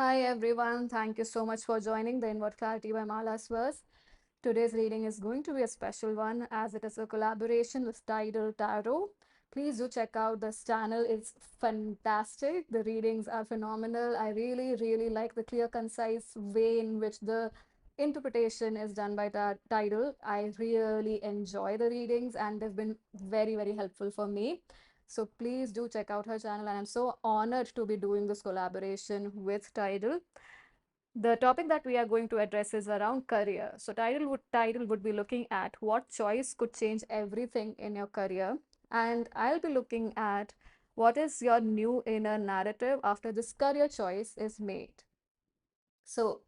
Hi everyone, thank you so much for joining the Inward Clarity by Mala's Verse. Today's reading is going to be a special one as it is a collaboration with Tidal Tarot. Please do check out this channel, it's fantastic. The readings are phenomenal. I really like the clear, concise way in which the interpretation is done by Tidal. I really enjoy the readings and they've been very helpful for me. So please do check out her channel, and I'm so honored to be doing this collaboration with Tidal. The topic that we are going to address is around career. So Tidal would be looking at what choice could change everything in your career, and I'll be looking at what is your new inner narrative after this career choice is made. So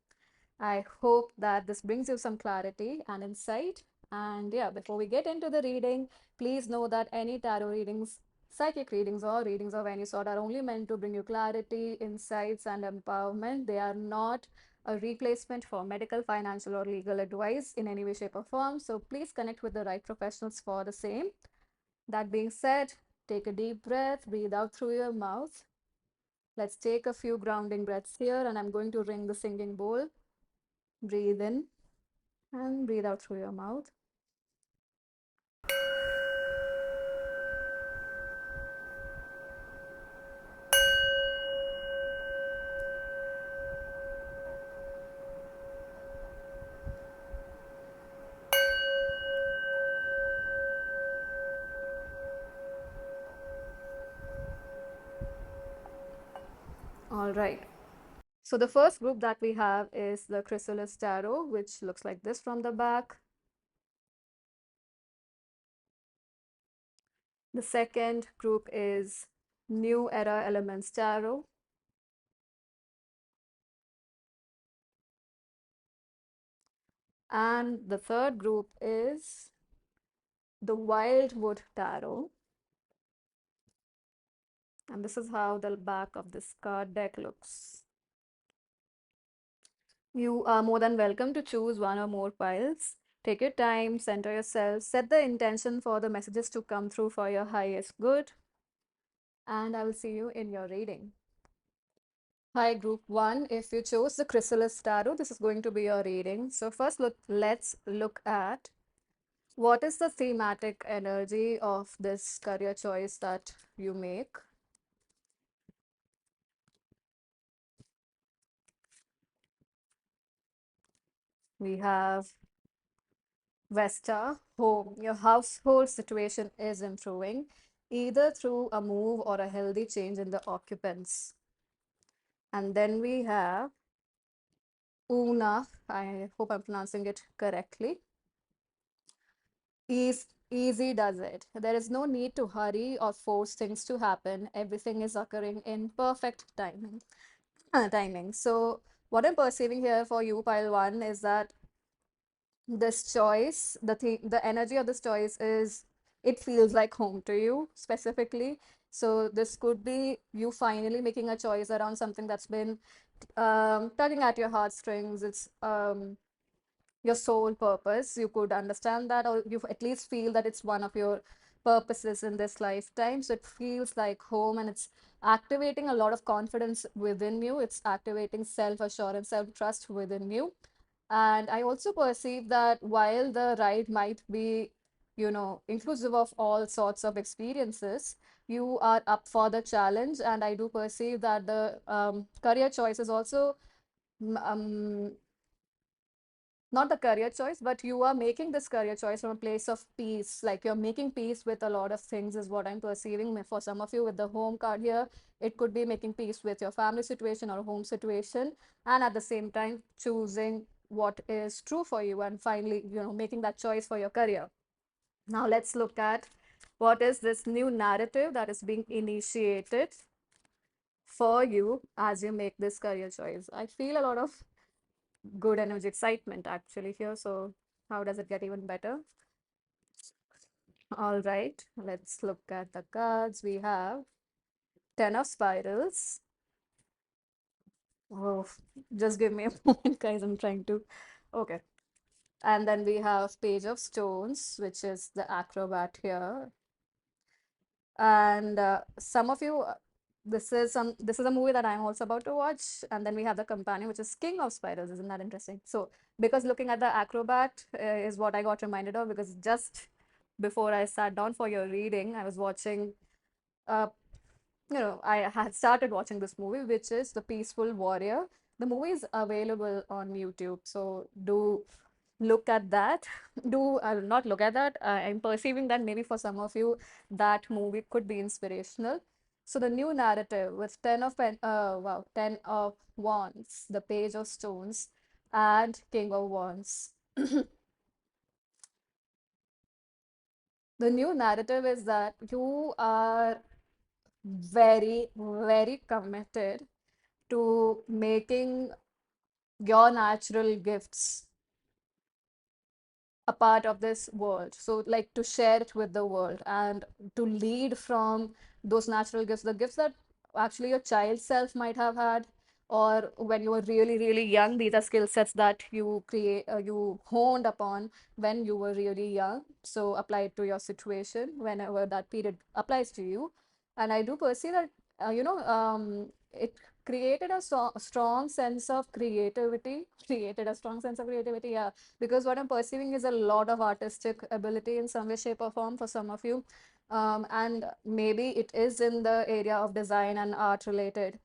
I hope that this brings you some clarity and insight. And yeah, before we get into the reading, please know that any tarot readings, psychic readings, or readings of any sort are only meant to bring you clarity, insights, and empowerment. They are not a replacement for medical, financial, or legal advice in any way, shape, or form. So please connect with the right professionals for the same. That being said, take a deep breath, breathe out through your mouth. Let's take a few grounding breaths here, and I'm going to ring the singing bowl. Breathe in and breathe out through your mouth. All right. So the first group that we have is the Chrysalis Tarot, which looks like this from the back. The second group is New Era Elements Tarot. And the third group is the Wildwood Tarot. And this is how the back of this card deck looks. You are more than welcome to choose one or more piles. Take your time, center yourself, set the intention for the messages to come through for your highest good. And I will see you in your reading. Hi, group one. If you chose the Chrysalis Tarot, this is going to be your reading. So first, let's look at what is the thematic energy of this career choice that you make. We have Vesta, home. Your household situation is improving, either through a move or a healthy change in the occupants. And then we have Una. I hope I'm pronouncing it correctly. Easy does it. There is no need to hurry or force things to happen. Everything is occurring in perfect timing. So what I'm perceiving here for you, pile one, is that this choice, the energy of this choice is it feels like home to you specifically. So this could be you finally making a choice around something that's been tugging at your heartstrings. It's your sole purpose. You could understand that, or you at least feel that it's one of your purposes in this lifetime. So it feels like home, and it's activating a lot of confidence within you. It's activating self-assurance, self-trust within you. And I also perceive that while the ride might be, inclusive of all sorts of experiences, you are up for the challenge. And I do perceive that the career choice is also not the career choice, but you are making this career choice from a place of peace. Like you're making peace with a lot of things, is what I'm perceiving. For some of you, with the home card here, it could be making peace with your family situation or home situation, and at the same time, choosing what is true for you and finally, making that choice for your career. Now, let's look at what is this new narrative that is being initiated for you as you make this career choice. I feel a lot of good energy, excitement actually here. So how does it get even better? All right, let's look at the cards. We have 10 of spirals. Oh, just give me a moment, guys. I'm trying to. Okay. And then we have page of stones, which is the acrobat here. And some of you this is a movie that I'm also about to watch, and then we have the companion, which is King of Spiders. Isn't that interesting? So because looking at the acrobat is what I got reminded of, because just before I sat down for your reading, I was watching uh, I had started watching this movie, which is The Peaceful Warrior. The movie is available on YouTube, so do look at that. Do not look at that. I'm perceiving that maybe for some of you, that movie could be inspirational. So the new narrative with 10 of Wands, the Page of Stones, and King of Wands. The new narrative is that you are very, very committed to making your natural gifts a part of this world. So, like to share it with the world and to lead from those natural gifts, the gifts that actually your child self might have had, or when you were really, really young. These are skill sets that you honed upon when you were really young. So, apply it to your situation whenever that period applies to you. And I do perceive that, it created a strong sense of creativity, created a strong sense of creativity, yeah, because what I'm perceiving is a lot of artistic ability in some way, shape, or form for some of you. And maybe it is in the area of design and art related,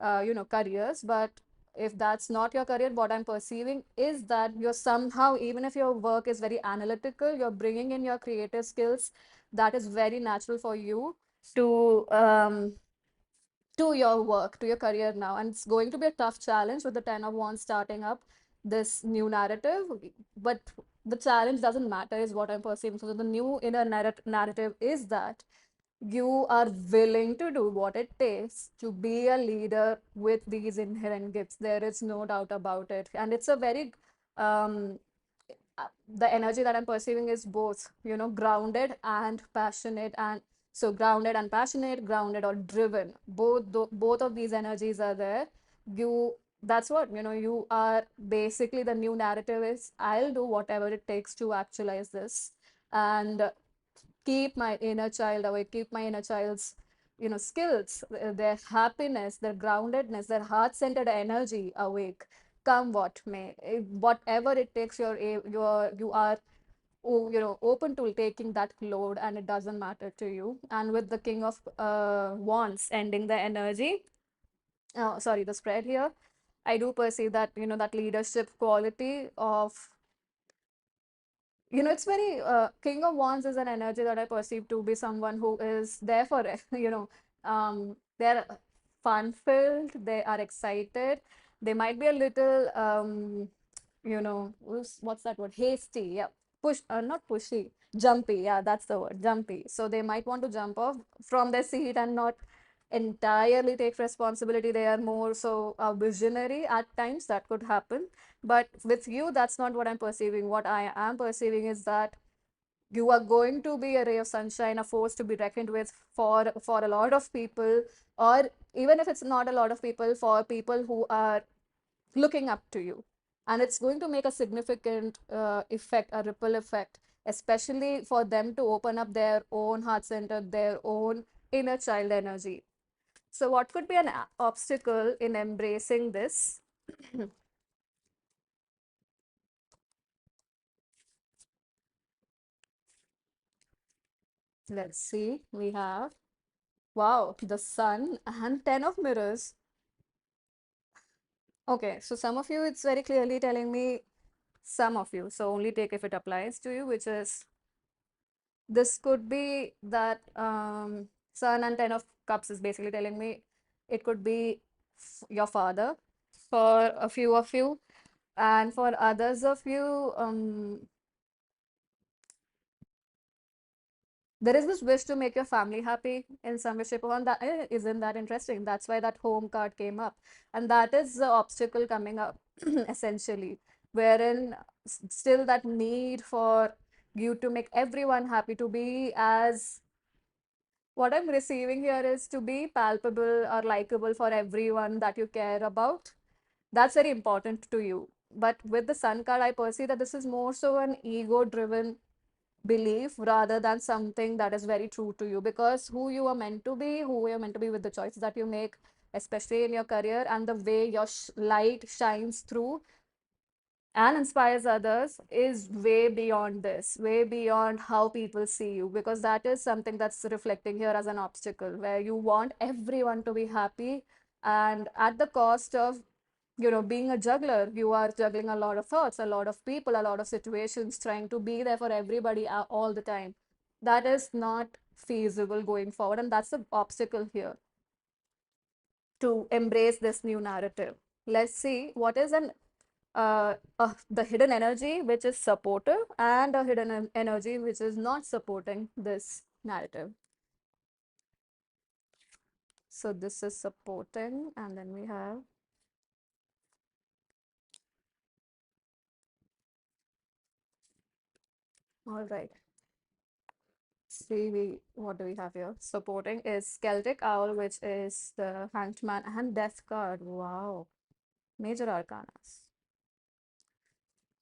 careers. But if that's not your career, what I'm perceiving is that you're somehow, even if your work is very analytical, you're bringing in your creative skills that is very natural for you to your work, to your career now. And it's going to be a tough challenge with the 10 of Wands starting up this new narrative. But the challenge doesn't matter, is what I'm perceiving. So the new inner narrative is that you are willing to do what it takes to be a leader with these inherent gifts. There is no doubt about it. And it's a very um, the energy that I'm perceiving is both, grounded and passionate. And so grounded and passionate, grounded or driven, both of these energies are there. You That's what, you are basically, the new narrative is, I'll do whatever it takes to actualize this, and keep my inner child awake, keep my inner child's, skills, their happiness, their groundedness, their heart-centered energy awake, come what may. Whatever it takes, you are open to taking that load, and it doesn't matter to you. And with the King of Wands ending the energy, sorry, the spread here, I do perceive that, that leadership quality of, it's very, King of Wands is an energy that I perceive to be someone who is there for it. They're fun filled, they are excited, they might be a little, what's that word? Hasty, yeah. Not pushy, jumpy, yeah, that's the word, jumpy. So they might want to jump off from their seat and not entirely take responsibility. They are more so visionary at times, that could happen. But with you, that's not what I'm perceiving. What I am perceiving is that you are going to be a ray of sunshine, a force to be reckoned with for a lot of people, or even if it's not a lot of people, for people who are looking up to you. And it's going to make a significant effect, a ripple effect, especially for them to open up their own heart center, their own inner child energy. So, what could be an obstacle in embracing this? Let's see. We have, wow, the sun and 10 of mirrors. Okay, so some of you, it's very clearly telling me some of you. So, only take if it applies to you, which is, this could be that sun and 10 of cups is basically telling me it could be your father for a few of you, and for others of you, there is this wish to make your family happy in some way, shape, or form. That isn't that interesting? That's why that home card came up, and that is the obstacle coming up essentially, wherein still that need for you to make everyone happy, to be as, what I'm receiving here is to be palpable or likable for everyone that you care about. That's very important to you. But with the sun card, I perceive that this is more so an ego driven belief rather than something that is very true to you, because who you are meant to be, who you're meant to be with the choices that you make, especially in your career, and the way your light shines through and inspires others is way beyond this, way beyond how people see you, because that is something that's reflecting here as an obstacle where you want everyone to be happy, and at the cost of, being a juggler, you are juggling a lot of thoughts, a lot of people, a lot of situations, trying to be there for everybody all the time. That is not feasible going forward, and that's the obstacle here to embrace this new narrative. Let's see what is the hidden energy which is supportive and a hidden energy which is not supporting this narrative. So this is supporting, and then we have, all right. See, what do we have here? Supporting is Celtic Owl, which is the Hanged Man and Death card. Wow, major arcanas.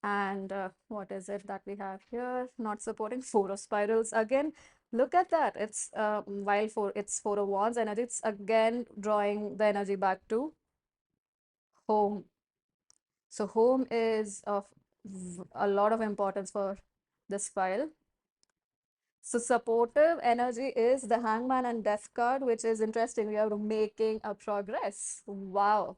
And what is it that we have here? Not supporting, Four of Spirals again. Look at that. It's while it's Four of Wands energy, it's again drawing the energy back to home. So home is of a lot of importance for this file. So supportive energy is the Hangman and Death card, which is interesting. We are making a progress. Wow.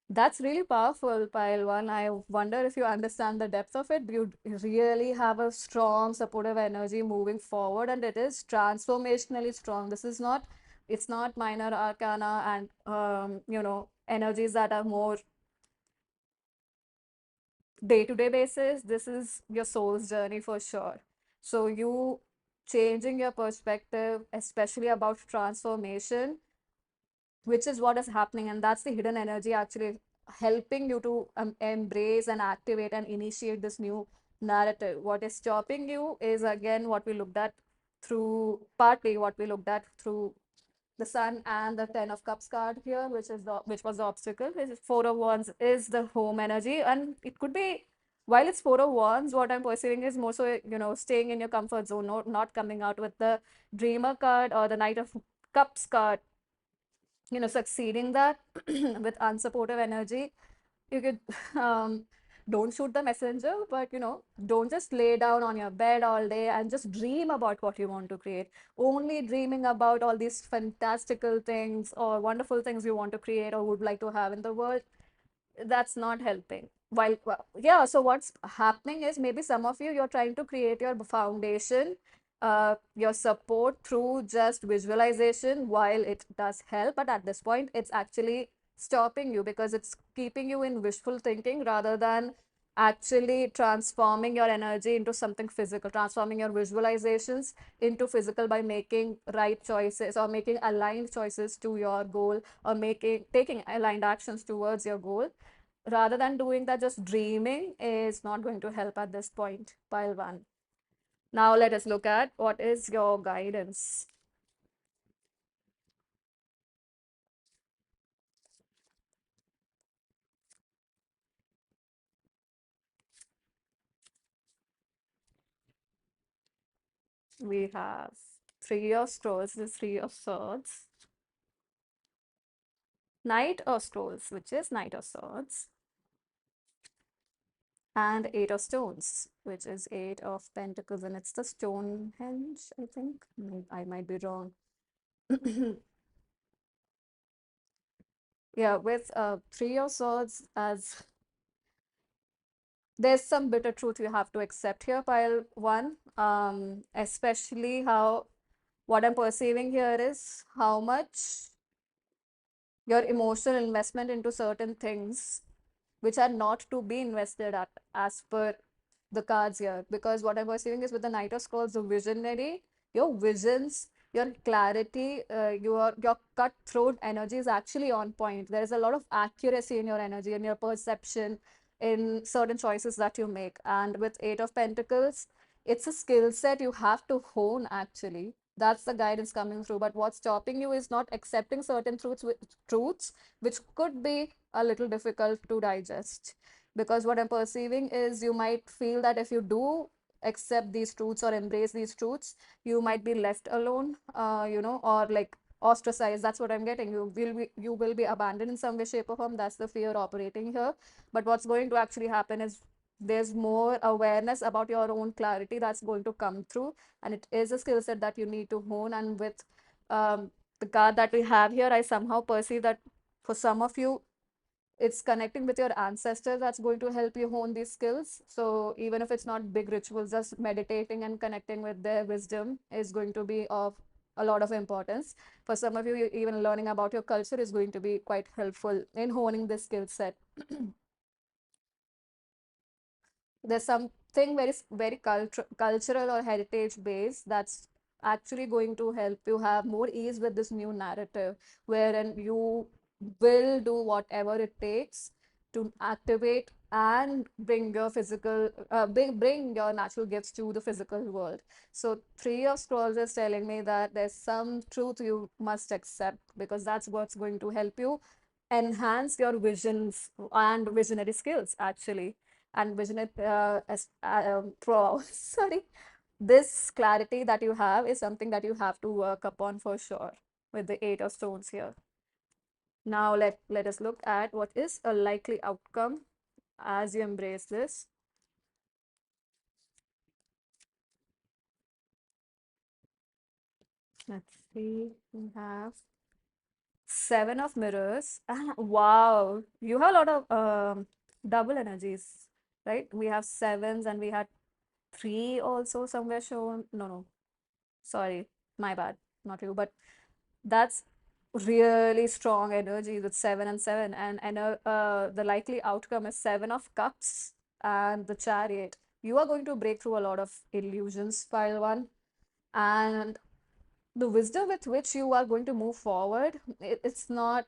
That's really powerful, Pile One. I wonder if you understand the depth of it. You really have a strong supportive energy moving forward, and it is transformationally strong. It's not minor arcana and energies that are more day-to-day basis. This is your soul's journey for sure. So you changing your perspective, especially about transformation, which is what is happening, and that's the hidden energy actually helping you to embrace and activate and initiate this new narrative. What is stopping you is again what we looked at through partly what we looked at through the Sun and the Ten of Cups card here, which was the obstacle. Four of Wands is the home energy, and it could be, while it's Four of Wands, what I'm perceiving is more so, staying in your comfort zone, not coming out with the Dreamer card or the Knight of Cups card, succeeding that with unsupportive energy. You could don't shoot the messenger, but don't just lay down on your bed all day and just dream about what you want to create. Only dreaming about all these fantastical things or wonderful things you want to create or would like to have in the world, that's not helping. Well, yeah, so what's happening is maybe some of you, you're trying to create your foundation, your support through just visualization. While it does help, but at this point it's actually stopping you because it's keeping you in wishful thinking rather than actually transforming your energy into something physical, transforming your visualizations into physical by making right choices or making aligned choices to your goal, or taking aligned actions towards your goal. Rather than doing that, just dreaming is not going to help at this point. Pile one. Now let us look at what is your guidance. We have Three of Swords, the Three of Swords, Knight of Swords, which is Knight of Swords, and Eight of Stones, which is Eight of Pentacles, and it's the Stonehenge, I think. I might be wrong. Yeah, with Three of Swords, as there's some bitter truth you have to accept here, pile one. Especially how what I'm perceiving here is how much your emotional investment into certain things which are not to be invested at as per the cards here. Because what I'm perceiving is with the Knight of Swords, the visionary, your visions, your clarity, your cutthroat energy is actually on point. There is a lot of accuracy in your energy and your perception in certain choices that you make. And with Eight of Pentacles, it's a skill set you have to hone actually. That's the guidance coming through. But what's stopping you is not accepting certain truths which could be a little difficult to digest. Because what I'm perceiving is you might feel that if you do accept these truths or embrace these truths, you might be left alone, or like ostracized. That's what I'm getting. You will be abandoned in some way, shape, or form. That's the fear operating here. But what's going to actually happen is there's more awareness about your own clarity that's going to come through, and it is a skill set that you need to hone. And with the card that we have here, I somehow perceive that for some of you, it's connecting with your ancestors that's going to help you hone these skills. So even if it's not big rituals, just meditating and connecting with their wisdom is going to be of a lot of importance. For some of you, even learning about your culture is going to be quite helpful in honing this skill set. There's something very cultural or heritage based that's actually going to help you have more ease with this new narrative, wherein you will do whatever it takes to activate and bring your bring your natural gifts to the physical world. So three of scrolls is telling me that there's some truth you must accept, because that's what's going to help you enhance your visions and visionary skills actually. And visionary sorry, this clarity that you have is something that you have to work upon for sure with the eight of stones here. Now let us look at what is a likely outcome as you embrace this. Let's see, we have seven of mirrors. Wow, you have a lot of double energies, right? We have sevens and we had three also somewhere shown. No, sorry, my bad, not you, but that's really strong energy with seven and seven. And the likely outcome is seven of cups and the chariot. You are going to break through a lot of illusions, pile one, and the wisdom with which you are going to move forward, it's not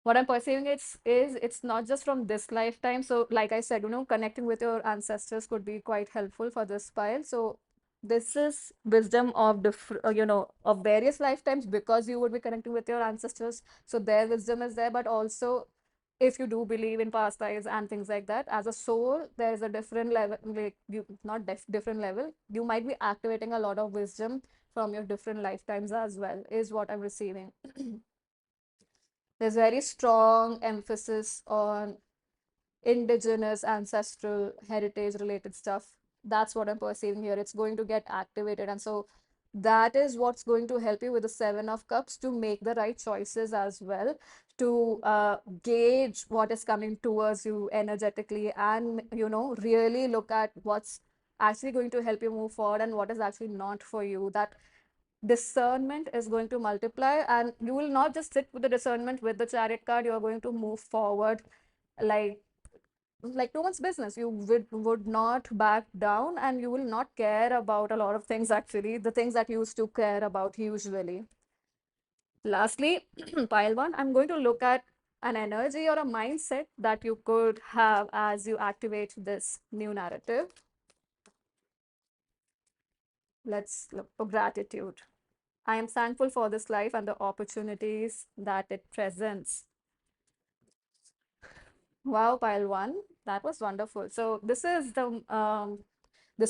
what I'm perceiving. It's not just from this lifetime. So like I said, connecting with your ancestors could be quite helpful for this pile. So this is wisdom of of various lifetimes, because you would be connecting with your ancestors. So their wisdom is there, but also if you do believe in past lives and things like that, as a soul, there's a different level, like you not different level. You might be activating a lot of wisdom from your different lifetimes as well, is what I'm receiving. There's very strong emphasis on indigenous, ancestral, heritage related stuff. That's what I'm perceiving here. It's going to get activated. And so that is what's going to help you with the Seven of Cups to make the right choices as well, to gauge what is coming towards you energetically, and, really look at what's actually going to help you move forward and what is actually not for you. That discernment is going to multiply, and you will not just sit with the discernment with the chariot card. You are going to move forward like no one's business. You would not back down, and you will not care about a lot of things, actually, the things that you used to care about usually. Lastly, pile one, I'm going to look at an energy or a mindset that you could have as you activate this new narrative. Let's look for gratitude. I am thankful for this life and the opportunities that it presents. Wow, pile one. That was wonderful. So this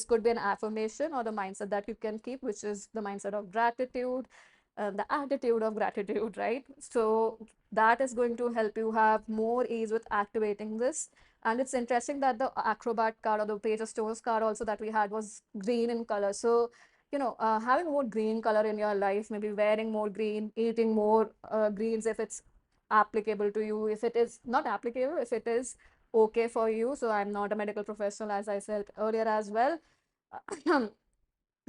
could be an affirmation or the mindset that you can keep, which is the mindset of gratitude, the attitude of gratitude, right? So that is going to help you have more ease with activating this. And it's interesting that the acrobat card or the page of stones card also that we had was green in color. So, having more green color in your life, maybe wearing more green, eating more greens if it's applicable to you. If it is not applicable, if it is okay for you. So I'm not a medical professional, as I said earlier as well.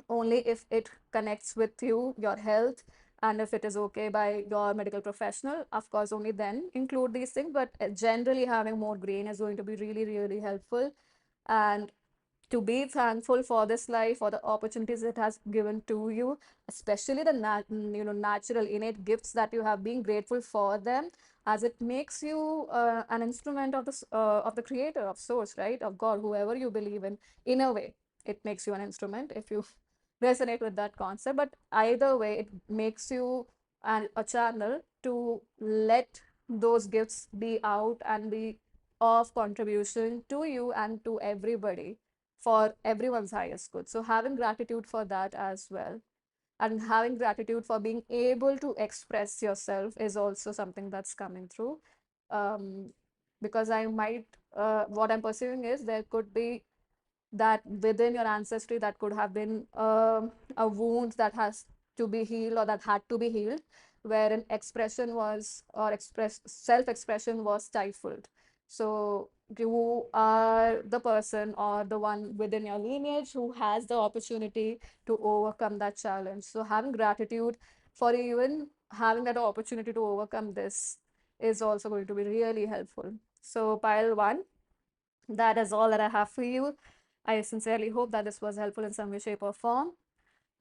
Only if it connects with you, your health, and if it is okay by your medical professional, of course, only then include these things. But generally, having more green is going to be really, really helpful. And to be thankful for this life, for the opportunities it has given to you, especially the natural innate gifts that you have, been grateful for them, as it makes you an instrument of the creator, of source, right, of God, whoever you believe in a way. It makes you an instrument if you resonate with that concept. But either way, it makes you a channel to let those gifts be out and be of contribution to you and to everybody for everyone's highest good. So having gratitude for that as well, and having gratitude for being able to express yourself is also something that's coming through. Um, because I might, what I'm perceiving is there could be that within your ancestry that could have been a wound that has to be healed or that had to be healed, wherein expression was or express self-expression was stifled. So you are the person or the one within your lineage who has the opportunity to overcome that challenge. So having gratitude for even having that opportunity to overcome this is also going to be really helpful. So pile one, that is all that I have for you. I sincerely hope that this was helpful in some way, shape, or form.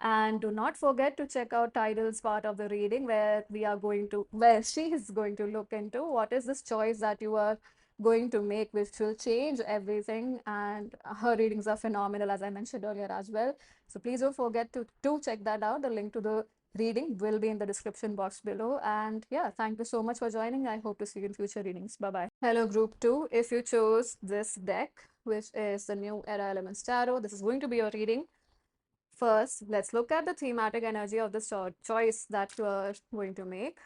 And do not forget to check out Tidal's part of the reading where she is going to look into what is this choice that you are going to make, which will change everything. And her readings are phenomenal, as I mentioned earlier as well. So please don't forget to check that out. The link to the reading will be in the description box below. And yeah, thank you so much for joining. I hope to see you in future readings. Bye bye. Hello, group two. If you chose this deck, which is the new Era Elements Tarot, this is going to be your reading. First, let's look at the thematic energy of the choice that you are going to make.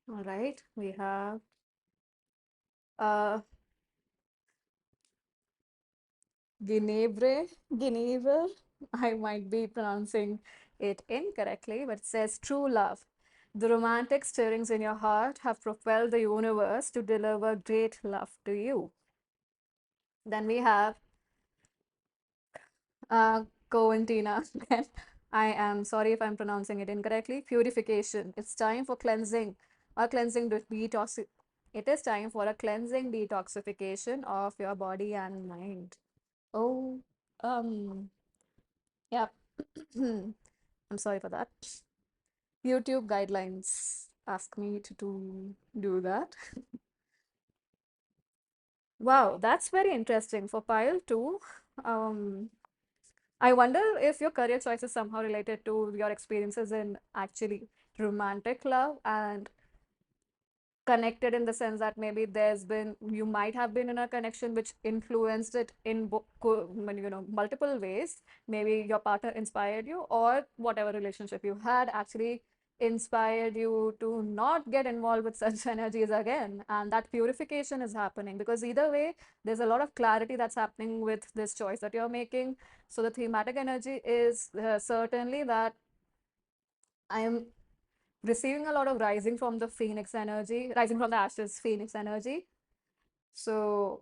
All right, we have uh, Guinevere. I might be pronouncing it incorrectly, but it says true love. The romantic stirrings in your heart have propelled the universe to deliver great love to you. Then we have Uh, Coventina. Again, I am sorry if I'm pronouncing it incorrectly. Purification. It's time for cleansing. A cleansing detox. It is time for a cleansing detoxification of your body and mind. Oh, yeah. I'm sorry for that. YouTube guidelines ask me to do that. Wow, that's very interesting for pile two. Um, I wonder if your career choice is somehow related to your experiences in actually romantic love and connected in the sense that maybe you might have been in a connection which influenced it in multiple ways. Maybe your partner inspired you, or whatever relationship you had actually inspired you to not get involved with such energies again, and that purification is happening because either way there's a lot of clarity that's happening with this choice that you're making. So the thematic energy is certainly that I am receiving a lot of rising from the phoenix energy, rising from the ashes phoenix energy. So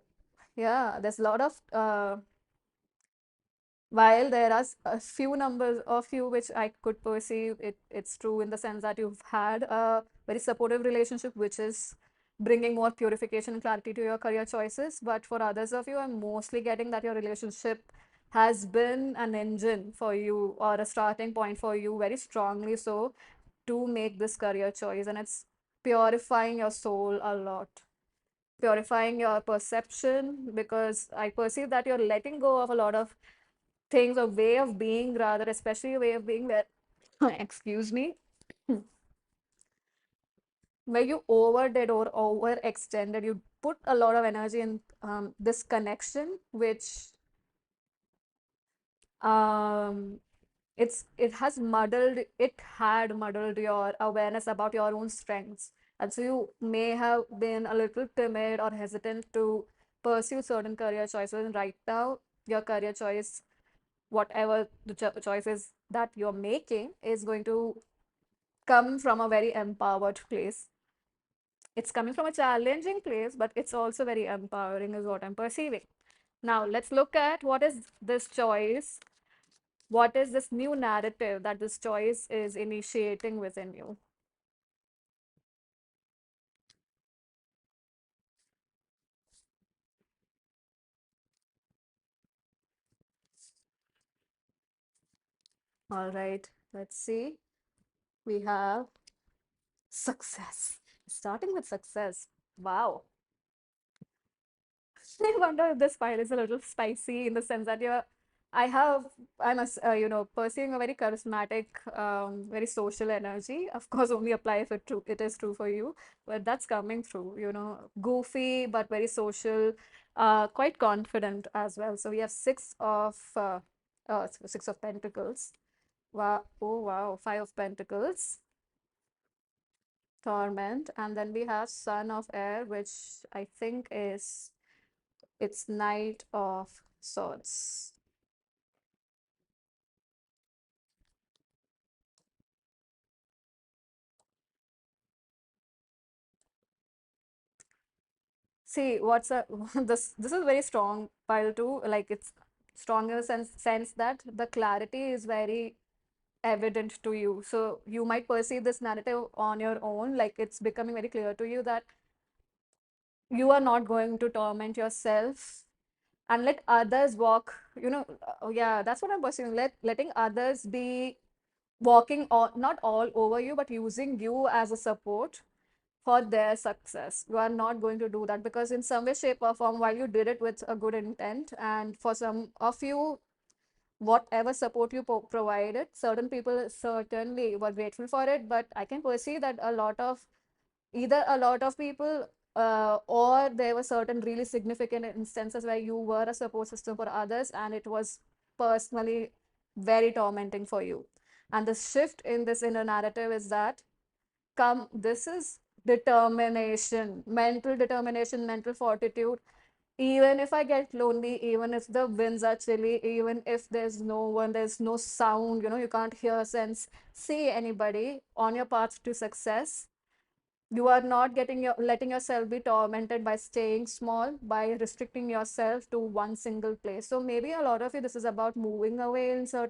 yeah, there's a lot of while there are a few numbers of you which I could perceive it's true in the sense that you've had a very supportive relationship which is bringing more purification and clarity to your career choices. But for others of you, I'm mostly getting that your relationship has been an engine for you or a starting point for you very strongly so to make this career choice, and it's purifying your soul a lot, purifying your perception, because I perceive that you're letting go of a lot of things, a way of being, rather, especially a way of being where, excuse me, where you overdid or overextended. You put a lot of energy in this connection, which um, it had muddled your awareness about your own strengths. And so you may have been a little timid or hesitant to pursue certain career choices. And right now, your career choice, whatever the choices that you're making, is going to come from a very empowered place. It's coming from a challenging place, but it's also very empowering, is what I'm perceiving. Now, let's look at what is this choice. What is this new narrative that this choice is initiating within you? All right, let's see. We have success. Starting with success. Wow. I wonder if this file is a little spicy in the sense that you're I have, I'm a, pursuing a very charismatic, very social energy. Of course, only apply if it is true for you, but that's coming through, goofy, but very social, quite confident as well. So we have six of pentacles. Wow. Oh, wow. Five of pentacles, torment. And then we have son of air, which I think is, it's knight of swords. See, what's a this is very strong pile too. Like it's strong in the sense that the clarity is very evident to you. So you might perceive this narrative on your own, like it's becoming very clear to you that you are not going to torment yourself and let others walk, yeah, that's what I'm perceiving. Letting others be walking all, not all over you, but using you as a support for their success. You are not going to do that because in some way, shape, or form, while you did it with a good intent, and for some of you, whatever support you provided, certain people certainly were grateful for it. But I can perceive that either a lot of people, or there were certain really significant instances where you were a support system for others, and it was personally very tormenting for you. And the shift in this inner narrative is that come this is determination, mental fortitude. Even if I get lonely, even if the winds are chilly, even if there's no one, there's no sound, you can't hear, sense, see anybody on your path to success, you are not letting yourself be tormented by staying small, by restricting yourself to one single place. So maybe a lot of you, this is about moving away in so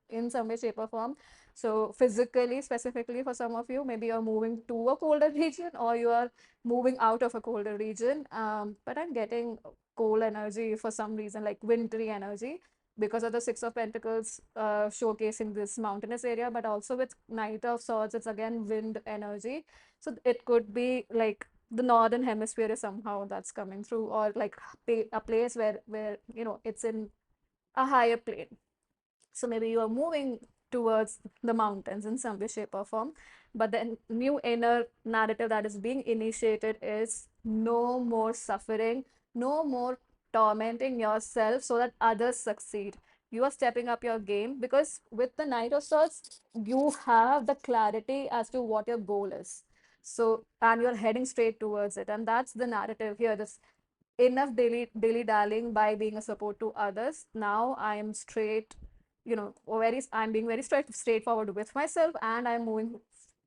in some way, shape, or form. So physically, specifically for some of you, maybe you're moving to a colder region, or you are moving out of a colder region. But I'm getting cold energy for some reason, like wintry energy, because of the Six of Pentacles showcasing this mountainous area, but also with Knight of Swords, it's again wind energy. So it could be like the northern hemisphere is somehow that's coming through, or like a place where it's in a higher plane. So maybe you are moving towards the mountains in some way, shape, or form. But the new inner narrative that is being initiated is no more suffering, no more tormenting yourself so that others succeed. You are stepping up your game because with the Knight of Swords, you have the clarity as to what your goal is. So, and you're heading straight towards it. And that's the narrative here. This enough daily dallying by being a support to others. Now I am straight, I'm being very straightforward with myself, and I'm moving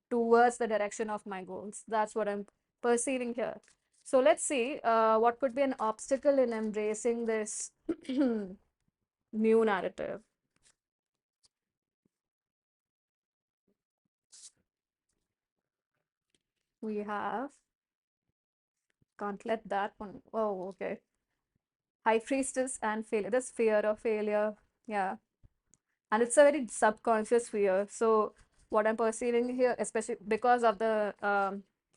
towards the direction of my goals. That's what I'm perceiving here. So let's see what could be an obstacle in embracing this new narrative. We have, can't let that one. Oh, okay. High priestess and failure. This fear of failure. Yeah. And it's a very subconscious fear. So what I'm perceiving here, especially because of the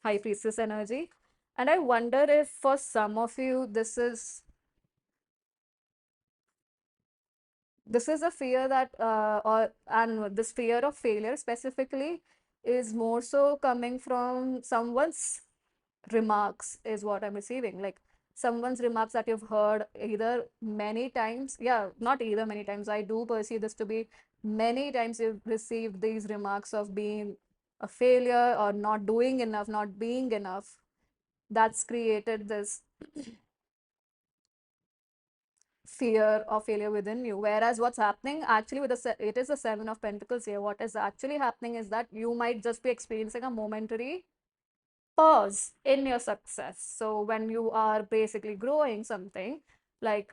high priestess energy, and I wonder if for some of you this is a fear that or and this fear of failure specifically is more so coming from someone's remarks, is what I'm receiving. Like someone's remarks that you've heard either many times. Yeah, not either many times. I do perceive this to be many times you've received these remarks of being a failure or not doing enough, not being enough. That's created this fear of failure within you. Whereas what's happening actually with it is the Seven of Pentacles here. What is actually happening is that you might just be experiencing a momentary pause in your success. So when you are basically growing something, like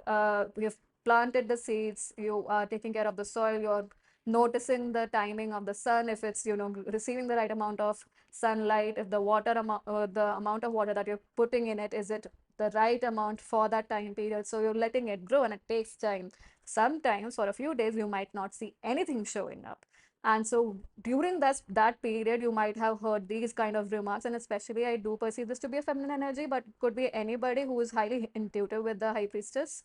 you've planted the seeds, you are taking care of the soil, you're noticing the timing of the sun, if it's receiving the right amount of sunlight, if the amount of water that you're putting in it, is it the right amount for that time period. So you're letting it grow, and it takes time. Sometimes for a few days you might not see anything showing up, and so during that period, you might have heard these kind of remarks, and especially I do perceive this to be a feminine energy, but could be anybody who is highly intuitive with the high priestess.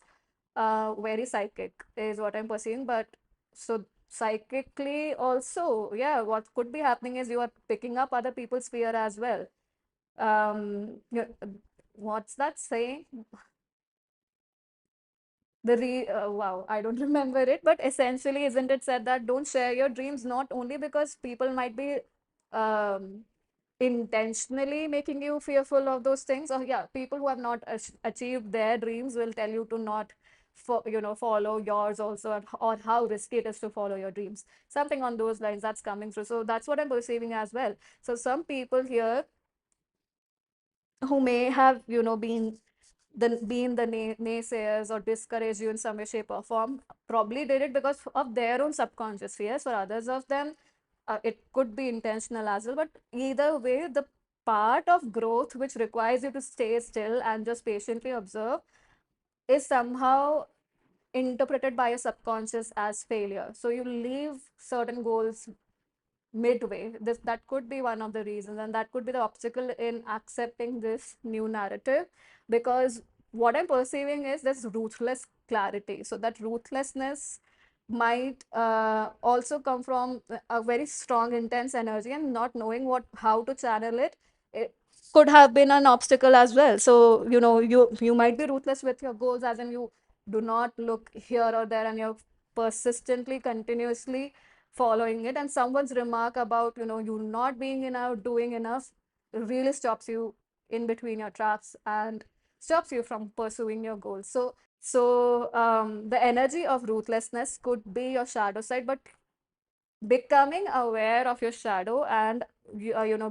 very psychic is what I'm perceiving. But so psychically also, yeah, what could be happening is you are picking up other people's fear as well. What's that saying? Wow, I don't remember it, but essentially, isn't it said that don't share your dreams not only because people might be um, intentionally making you fearful of those things, or yeah, people who have not achieved their dreams will tell you to not follow yours also, or how risky it is to follow your dreams, something on those lines that's coming through. So that's what I'm perceiving as well. So some people here who may have been the naysayers or discourage you in some way, shape, or form, probably did it because of their own subconscious fears. For others of them, it could be intentional as well. But either way, the part of growth which requires you to stay still and just patiently observe is somehow interpreted by your subconscious as failure. So you leave certain goals midway. That could be one of the reasons, and that could be the obstacle in accepting this new narrative, because what I'm perceiving is this ruthless clarity. So that ruthlessness might also come from a very strong intense energy, and not knowing how to channel it. It could have been an obstacle as well. So you might be ruthless with your goals, as in you do not look here or there, and you're persistently continuously following it, and someone's remark about you not being enough, doing enough, really stops you in between your tracks and stops you from pursuing your goals. So the energy of ruthlessness could be your shadow side, but becoming aware of your shadow and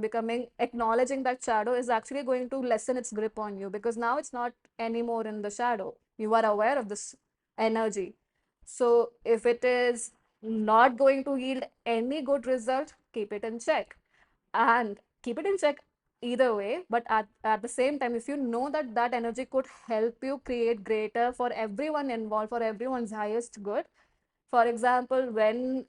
becoming acknowledging that shadow is actually going to lessen its grip on you, because now it's not anymore in the shadow. You are aware of this energy. So if it is not going to yield any good result, keep it in check, and keep it in check either way. But at the same time, if you know that that energy could help you create greater for everyone involved, for everyone's highest good. For example, when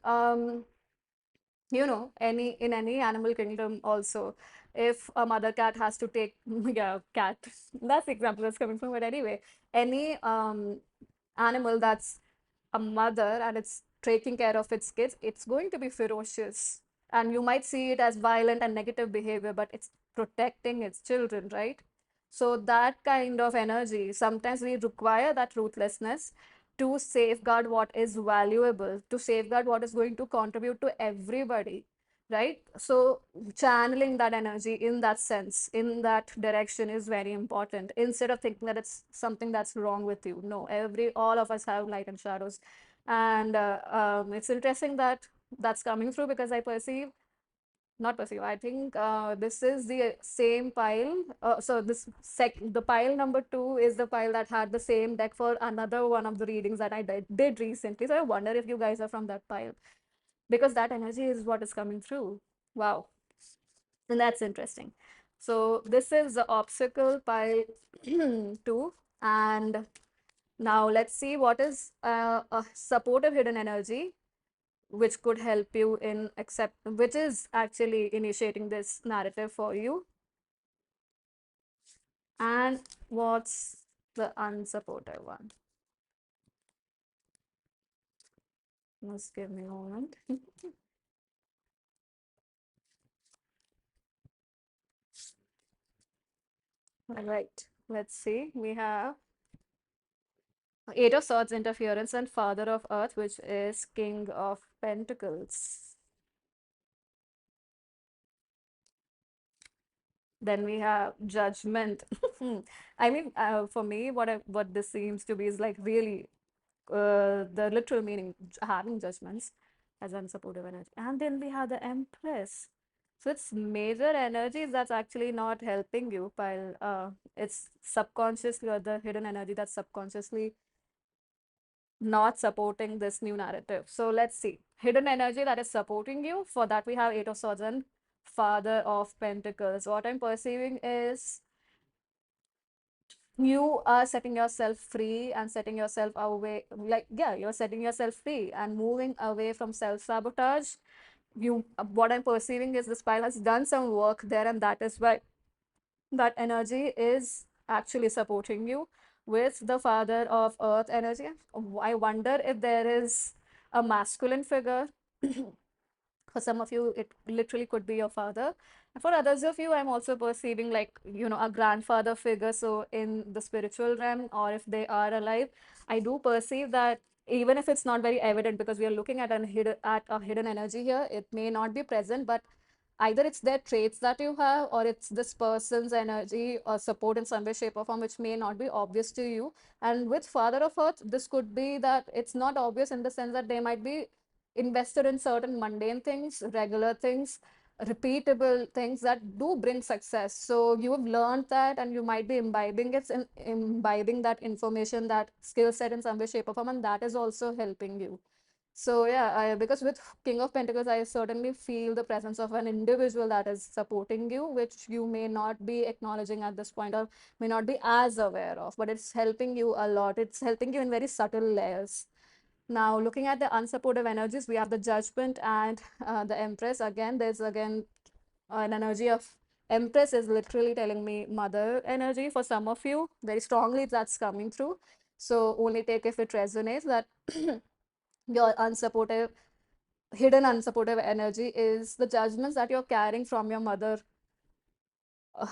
any in any animal kingdom also, if a mother cat has to take yeah, cat, that's the example that's coming from. But anyway, any animal that's a mother and it's taking care of its kids, it's going to be ferocious, and you might see it as violent and negative behavior, but it's protecting its children, right? So that kind of energy, sometimes we require that ruthlessness to safeguard what is valuable, to safeguard what is going to contribute to everybody, right? So channeling that energy in that sense, in that direction, is very important, instead of thinking that it's something that's wrong with you. No, all of us have light and shadows. And it's interesting that that's coming through, because I perceive not perceive. I think this is the same pile. So the pile number 2 is the pile that had the same deck for another one of the readings that I did recently. So I wonder if you guys are from that pile, because that energy is what is coming through. Wow, and that's interesting. So this is the obstacle pile 2, and now let's see what is a supportive hidden energy which could help you in which is actually initiating this narrative for you. And what's the unsupportive one? Just give me a moment. All right, let's see. We have Eight of Swords interference and Father of Earth, which is King of Pentacles. Then we have Judgment. I mean, for me, what this seems to be is like really the literal meaning, having judgments as unsupportive energy. And then we have the Empress. So it's major energies that's actually not helping you, while it's subconsciously, or the hidden energy that's subconsciously not supporting this new narrative. So let's see. Hidden energy that is supporting you. For that, we have Eight of Swords and Father of Pentacles. What I'm perceiving is you are setting yourself free and setting yourself away, like, yeah, you're setting yourself free and moving away from self-sabotage. What I'm perceiving is this pile has done some work there, and that is why that energy is actually supporting you. with the father of earth energy. I wonder if there is a masculine figure. For some of you, it literally could be your father. And for others of you, I'm also perceiving like, a grandfather figure. So in the spiritual realm, or if they are alive, I do perceive that even if it's not very evident, because we are looking at a hidden energy here, it may not be present, but either it's their traits that you have, or it's this person's energy or support in some way, shape, or form, which may not be obvious to you. And with Father of Earth, this could be that it's not obvious in the sense that they might be invested in certain mundane things, regular things, repeatable things that do bring success. So you have learned that, and you might be imbibing that information, that skill set in some way, shape, or form, and that is also helping you. So yeah, because with King of Pentacles, I certainly feel the presence of an individual that is supporting you, which you may not be acknowledging at this point, or may not be as aware of, but it's helping you a lot. It's helping you in very subtle layers. Now, looking at the unsupportive energies, we have the Judgment and the Empress. Again, there's again an energy of Empress is literally telling me mother energy for some of you. Very strongly that's coming through. So only take if it resonates that your unsupportive, hidden unsupportive energy is the judgments that you're carrying from your mother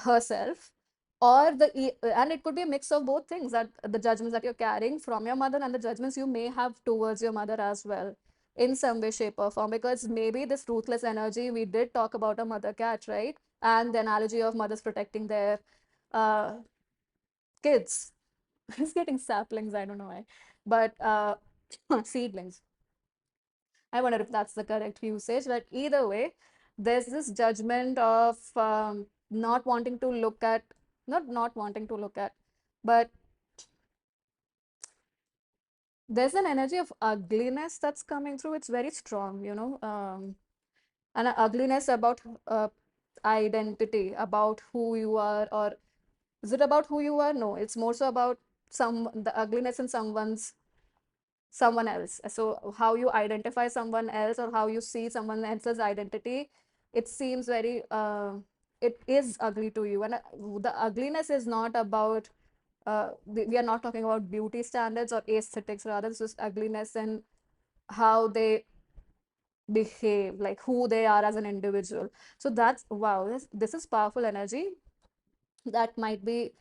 herself, or and it could be a mix of both things, that the judgments that you're carrying from your mother and the judgments you may have towards your mother as well, in some way, shape, or form. Because maybe this ruthless energy, we did talk about a mother cat, right? And the analogy of mothers protecting their uh, kids. It's getting saplings, I don't know why, but seedlings. I wonder if that's the correct usage, but either way, there's this judgment of not wanting to look at, not wanting to look at, but there's an energy of ugliness that's coming through. It's very strong, and an ugliness about identity, about who you are, or is it about who you are? No, it's more so about the ugliness in someone else. So how you identify someone else, or how you see someone else's identity, it seems very it is ugly to you. And the ugliness is not about we are not talking about beauty standards or aesthetics, rather it's just ugliness and how they behave, like who they are as an individual. So that's wow, this is powerful energy that might be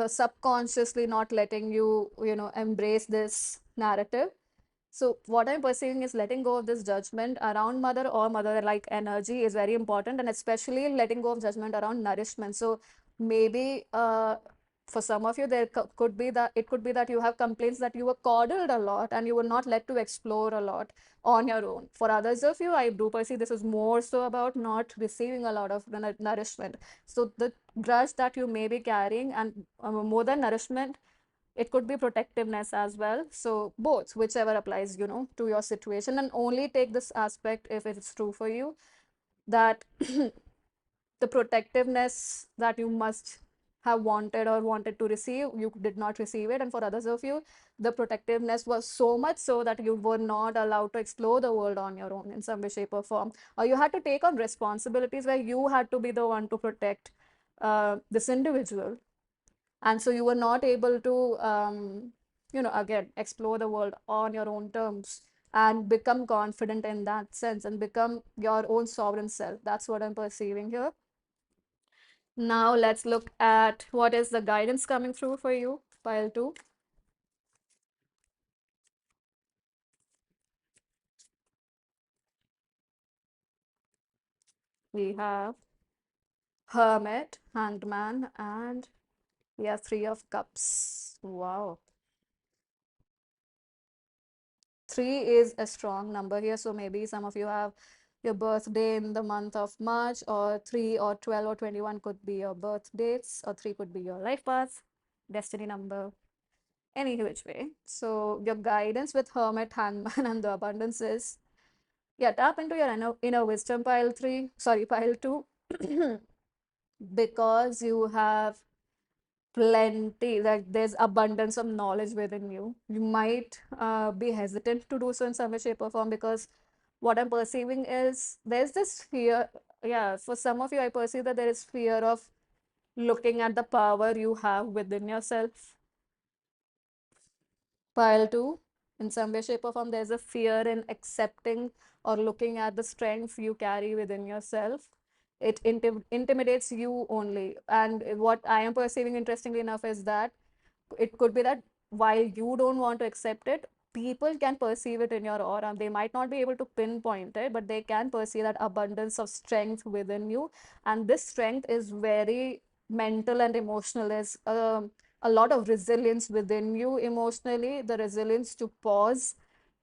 subconsciously not letting you, embrace this narrative. So what I'm perceiving is letting go of this judgment around mother or mother-like energy is very important, and especially letting go of judgment around nourishment. So maybe for some of you, could be that it could be that you have complaints that you were coddled a lot and you were not let to explore a lot on your own. For others of you, I do perceive this is more so about not receiving a lot of nourishment. So the grudge that you may be carrying, and more than nourishment, it could be protectiveness as well. So both, whichever applies, to your situation, and only take this aspect if it's true for you, that the protectiveness that you must have wanted to receive, you did not receive it. And for others of you, the protectiveness was so much so that you were not allowed to explore the world on your own in some way, shape, or form, or you had to take on responsibilities where you had to be the one to protect this individual. And so you were not able to again explore the world on your own terms and become confident in that sense and become your own sovereign self. That's what I'm perceiving here. Now let's look at what is the guidance coming through for you, pile 2. We have Hermit, Hanged Man, and we have Three of Cups. Wow. 3 is a strong number here. So maybe some of you have your birthday in the month of March, or 3 or 12 or 21 could be your birth dates, or 3 could be your life path, destiny number, any which way. So your guidance with Hermit, Hangman, and the abundance is, yeah, tap into your inner wisdom, pile 3, sorry, pile 2, because you have plenty, like there's abundance of knowledge within you. You might be hesitant to do so in some way, shape, or form, because what I'm perceiving is there's this fear. Yeah, for some of you, I perceive that there is fear of looking at the power you have within yourself. Pile two, in some way, shape, or form, there's a fear in accepting or looking at the strength you carry within yourself. It intimidates you only. And what I am perceiving, interestingly enough, is that it could be that while you don't want to accept it, people can perceive it in your aura. They might not be able to pinpoint it, but they can perceive that abundance of strength within you. And this strength is very mental and emotional. There's a lot of resilience within you emotionally, the resilience to pause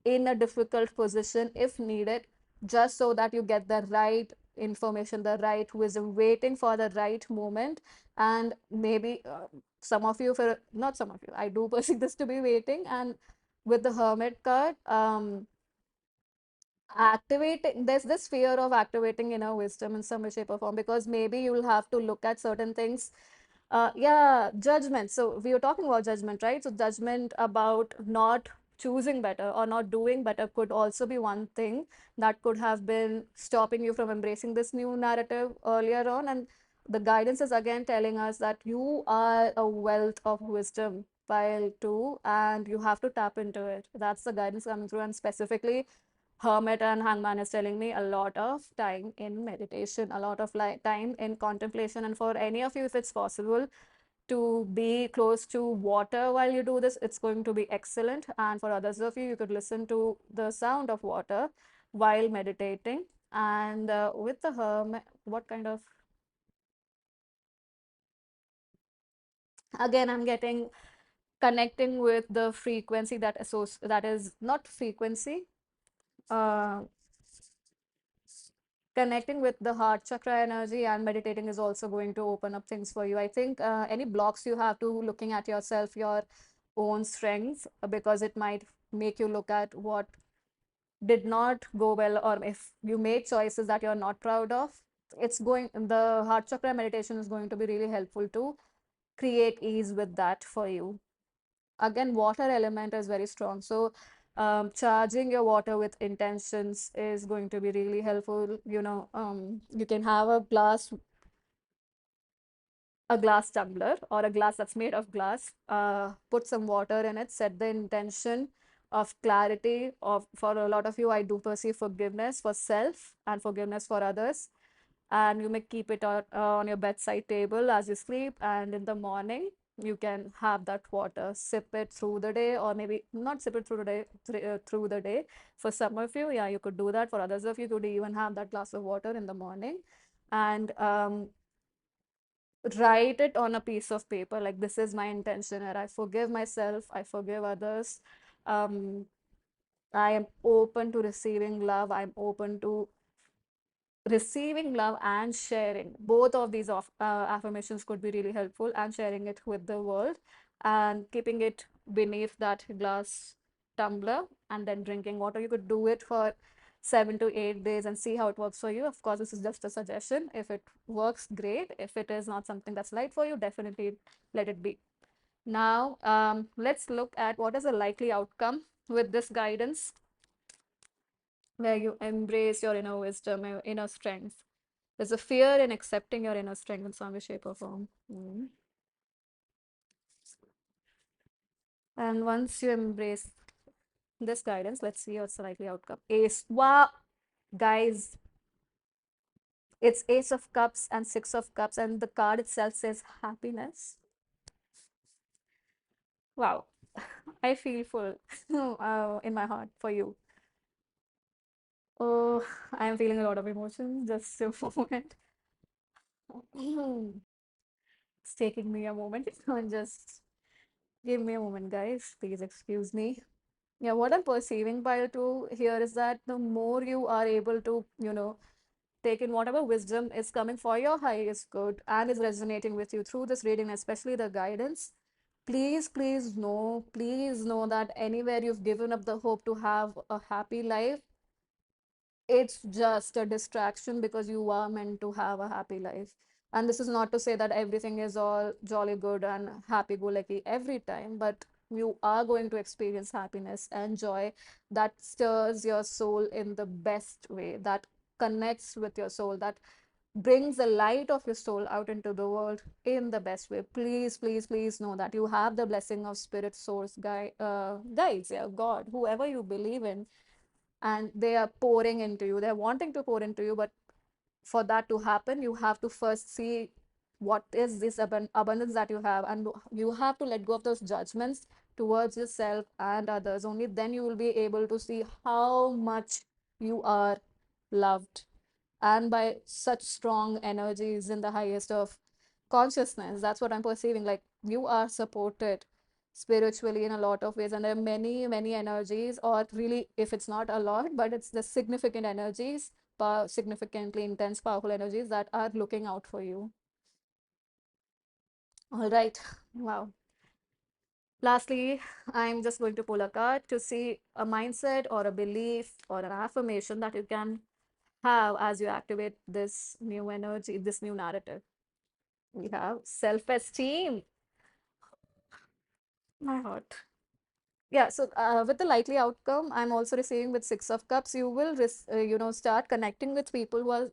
in a difficult position if needed, just so that you get the right information, the right wisdom, waiting for the right moment. And maybe some of you, for not some of you, I do perceive this to be waiting. And with the Hermit card, activating, there's this fear of activating inner wisdom in some way, shape, or form, because maybe you'll have to look at certain things. Yeah, judgment. So we were talking about judgment, right? So judgment about not choosing better or not doing better could also be one thing that could have been stopping you from embracing this new narrative earlier on. And the guidance is again telling us that you are a wealth of wisdom, pile two, and you have to tap into it. That's the guidance coming through. And specifically, Hermit and Hangman is telling me a lot of time in meditation, a lot of time in contemplation. And for any of you, if it's possible to be close to water while you do this, it's going to be excellent. And for others of you, you could listen to the sound of water while meditating. And with the Hermit, what kind of, again, I'm getting connecting with the frequency that is not frequency. Uh, Connecting with the heart chakra energy and meditating is also going to open up things for you. I think any blocks you have to looking at yourself, your own strengths, because it might make you look at what did not go well, or if you made choices that you're not proud of. The heart chakra meditation is going to be really helpful to create ease with that for you. Again, water element is very strong. So charging your water with intentions is going to be really helpful. You can have a glass tumbler or a glass that's made of glass, put some water in it, set the intention of clarity. For a lot of you, I do perceive forgiveness for self and forgiveness for others. And you may keep it on your bedside table as you sleep, and in the morning you can have that water, sip it through the day, or maybe not sip it through the day, through the day. For some of you, yeah, you could do that. For others of you, could even have that glass of water in the morning, and write it on a piece of paper, like, this is my intention, and I forgive myself, I forgive others. um, I am open to receiving love, I'm open to receiving love and sharing. Both of these affirmations could be really helpful, and sharing it with the world and keeping it beneath that glass tumbler and then drinking water. You could do it for 7 to 8 days and see how it works for you. Of course, this is just a suggestion. If it works, great. If it is not something that's right for you, definitely let it be. Now, let's look at what is a likely outcome with this guidance, where you embrace your inner wisdom, your inner strength. There's a fear in accepting your inner strength in some way, shape, or form. And once you embrace this guidance, let's see what's the likely outcome. Ace. Wow, guys, it's Ace of Cups and Six of Cups, and the card itself says happiness. Wow, I feel full in my heart for you. Oh, I am feeling a lot of emotions. Just a moment. It's taking me a moment. And just give me a moment, guys. Please excuse me. Yeah, what I'm perceiving by two here is that the more you are able to, take in whatever wisdom is coming for your highest good and is resonating with you through this reading, especially the guidance, please know that anywhere you've given up the hope to have a happy life, it's just a distraction, because you are meant to have a happy life. And this is not to say that everything is all jolly good and happy go lucky every time, but you are going to experience happiness and joy that stirs your soul in the best way, that connects with your soul, that brings the light of your soul out into the world in the best way. Please, please, please know that you have the blessing of spirit, source, guides, yeah, God, whoever you believe in, and they are pouring into you. They're wanting to pour into you, but for that to happen, you have to first see what is this abundance that you have, and you have to let go of those judgments towards yourself and others. Only then you will be able to see how much you are loved, and by such strong energies in the highest of consciousness. That's what I'm perceiving. Like, you are supported spiritually in a lot of ways, and there are many, many energies, or really, if it's not a lot, but it's the significant energies, significantly intense, powerful energies that are looking out for you. All right. Wow. Lastly, I'm just going to pull a card to see a mindset or a belief or an affirmation that you can have as you activate this new energy, this new narrative. We have self-esteem. My heart. Yeah, so with the likely outcome, I'm also receiving with Six of Cups. You will, start connecting with people who are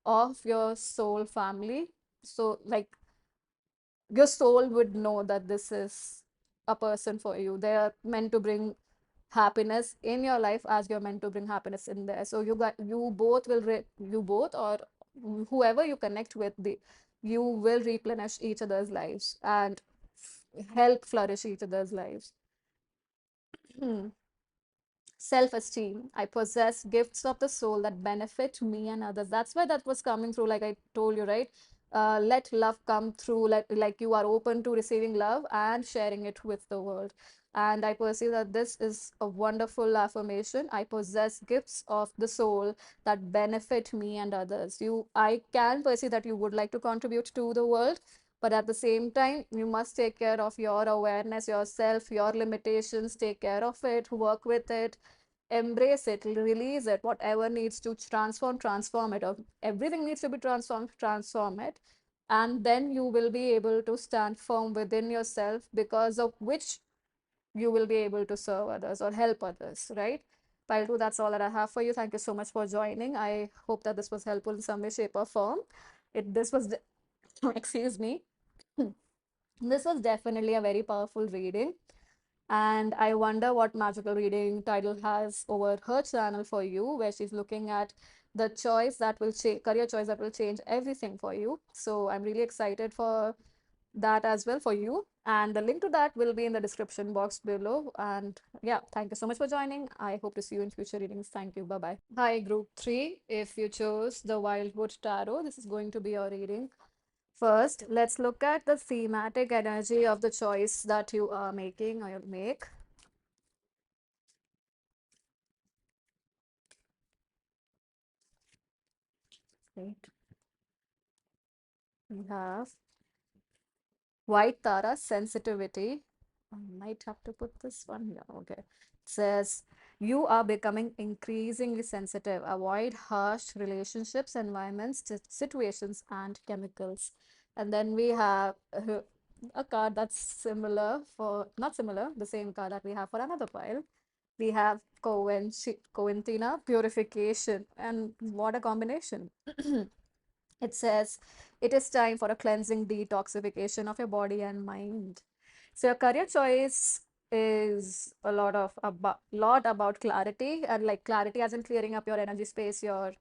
of your soul family. So, like, your soul would know that this is a person for you. They are meant to bring happiness in your life as you're meant to bring happiness in there. So you both will you both, or whoever you connect with, you will replenish each other's lives and help flourish each other's lives. Self-esteem. I possess gifts of the soul that benefit me and others. That's why that was coming through, like I told you, right? Let love come through, like you are open to receiving love and sharing it with the world. And I perceive that this is a wonderful affirmation. I possess gifts of the soul that benefit me and others. I can perceive that you would like to contribute to the world, but at the same time, you must take care of your awareness, yourself, your limitations, take care of it, work with it, embrace it, release it. Whatever needs to transform it. Or everything needs to be transformed, transform it. And then you will be able to stand firm within yourself, because of which you will be able to serve others or help others, right? Pile 2, that's all that I have for you. Thank you so much for joining. I hope that this was helpful in some way, shape, or form. This was, excuse me, this was definitely a very powerful reading. And I wonder what magical reading title has over her channel for you, where she's looking at the choice that will change, career choice that will change everything for you. So I'm really excited for that as well for you. And the link to that will be in the description box below. And yeah, thank you so much for joining. I hope to see you in future readings. Thank you. Bye bye. Hi, group 3. If you chose the Wildwood Tarot, this is going to be your reading. First, let's look at the thematic energy of the choice that you are making or you'll make. Right. We have White Tara, sensitivity. I might have to put this one here. Okay. It says, you are becoming increasingly sensitive. Avoid harsh relationships, environments, situations, and chemicals. And then we have a card that's similar for, not similar, the same card that we have for another pile. We have Coventina, purification. And what a combination. It says, it is time for a cleansing detoxification of your body and mind. So your career choice is lot about clarity, and like clarity as in clearing up your energy space, your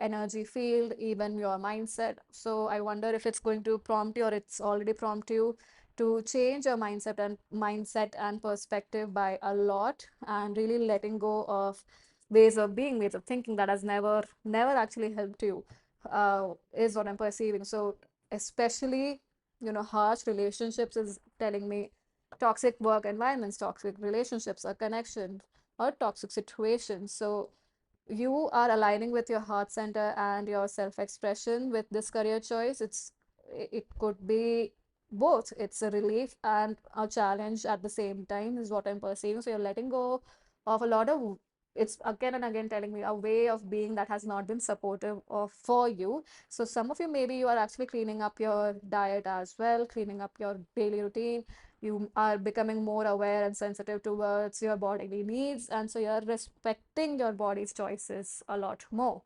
energy field, even your mindset. So I wonder if it's going to prompt you, or it's already prompt you to change your mindset and perspective by a lot, and really letting go of ways of being, ways of thinking that has never actually helped you, is what I'm perceiving. So especially, harsh relationships is telling me toxic work environments, toxic relationships, a connection, or toxic situations. So you are aligning with your heart center and your self-expression with this career choice. It could be both. It's a relief and a challenge at the same time, is what I'm perceiving. So you're letting go of a lot of, it's again and again telling me a way of being that has not been supportive of for you. So some of you, maybe you are actually cleaning up your diet as well, cleaning up your daily routine. You are becoming more aware and sensitive towards your bodily needs, and so you're respecting your body's choices a lot more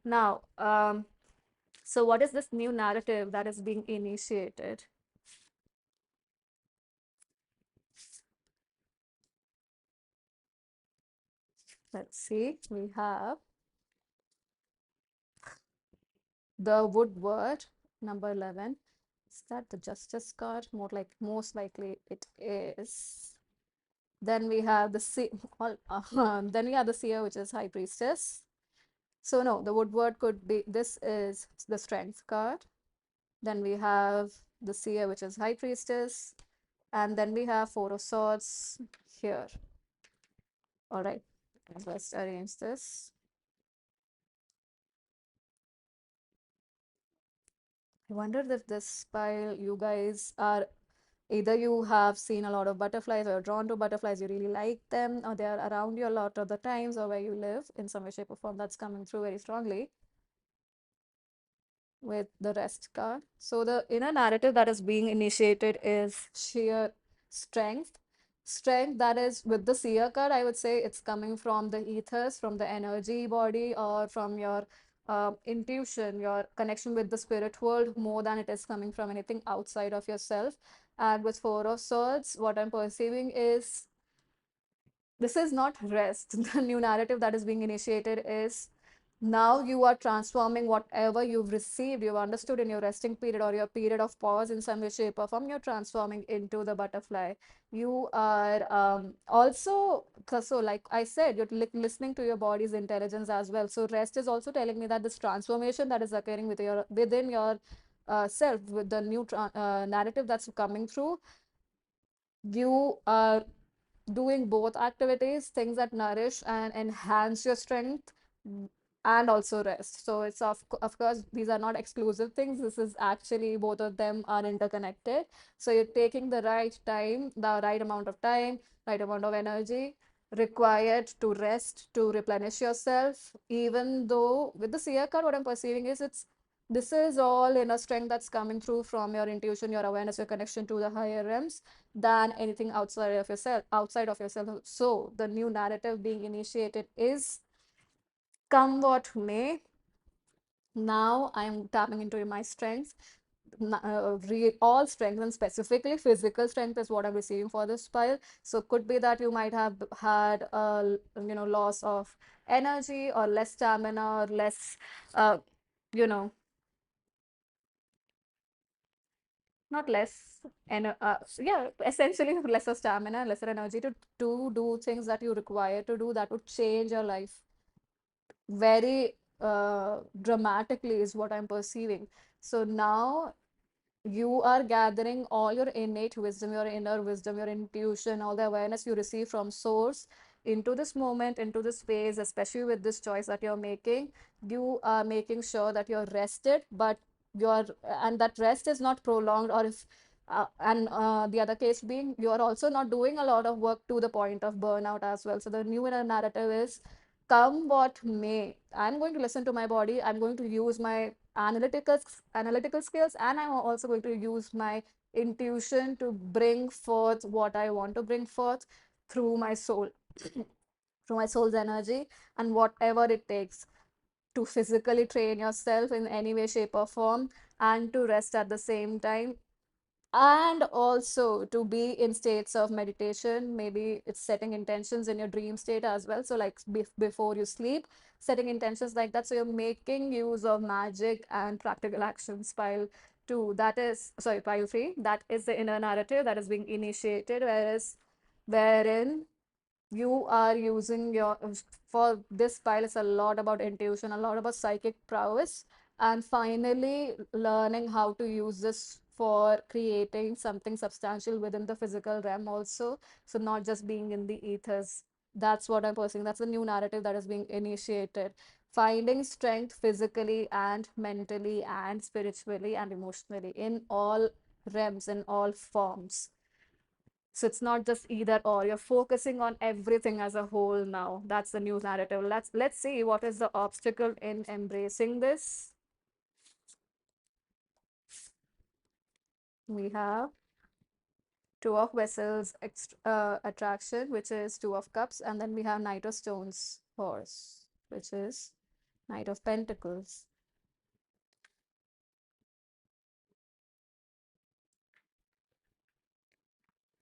now. So what is this new narrative that is being initiated? Let's see. We have the Woodward, number 11. Is that the Justice card? Most likely it is. Then we have the then we have the Seer, which is High Priestess. So no, the Woodward could be, this is the Strength card. Then we have the Seer, which is High Priestess. And then we have Four of Swords here. All right, let's arrange this. I wonder if this pile, you guys are, either you have seen a lot of butterflies or you're drawn to butterflies, you really like them, or they are around you a lot of the times, or where you live in some way, shape, or form. That's coming through very strongly with the rest card. So the inner narrative that is being initiated is sheer strength. Strength that is with the seer card, I would say it's coming from the ethers, from the energy body, or from your intuition, your connection with the spirit world, more than it is coming from anything outside of yourself. And with Four of Swords, what I'm perceiving is this is not rest. The new narrative that is being initiated is now you are transforming whatever you've received, you've understood in your resting period or your period of pause in some way, shape, or form. You're transforming into the butterfly. You are also, so like I said, you're listening to your body's intelligence as well. So rest is also telling me that this transformation that is occurring within your self, with the new narrative that's coming through, you are doing both activities, things that nourish and enhance your strength, and also rest. So it's of course, these are not exclusive things. This is actually, both of them are interconnected. So you're taking the right time, the right amount of time, right amount of energy required to rest, to replenish yourself. Even though with the seer card, what I'm perceiving is this is all inner strength that's coming through from your intuition, your awareness, your connection to the higher realms, than anything outside of yourself. So the new narrative being initiated is, come what may, now I'm tapping into my strengths. All strength, and specifically physical strength, is what I'm receiving for this pile. So could be that you might have had a loss of energy, or less stamina, or less uh, you know not less, and yeah, essentially lesser stamina, lesser energy to do things that you require to do, that would change your life very dramatically, is what I'm perceiving. So now you are gathering all your innate wisdom, your inner wisdom, your intuition, all the awareness you receive from source into this moment, into this phase, especially with this choice that you're making. You are making sure that you're rested, but you're and that rest is not prolonged, or if and the other case being, you are also not doing a lot of work to the point of burnout as well. So the new inner narrative is, come what may, I'm going to listen to my body. I'm going to use my analytical skills, and I'm also going to use my intuition to bring forth what I want to bring forth through my soul, through my soul's energy, and whatever it takes to physically train yourself in any way, shape, or form, and to rest at the same time, and also to be in states of meditation. Maybe it's setting intentions in your dream state as well. So like before you sleep, setting intentions like that. So you're making use of magic and practical actions. Pile 2, that is, sorry, pile 3, that is the inner narrative that is being initiated, wherein you are using your, for this pile, it's a lot about intuition, a lot about psychic prowess, and finally learning how to use this for creating something substantial within the physical realm also. So not just being in the ethers. That's what I'm posing. That's the new narrative that is being initiated. Finding strength physically and mentally and spiritually and emotionally in all realms, in all forms. So it's not just either or. You're focusing on everything as a whole now. That's the new narrative. Let's see what is the obstacle in embracing this. We have Two of Vessels attraction, which is Two of Cups, and then we have Knight of Stones horse, which is Knight of Pentacles.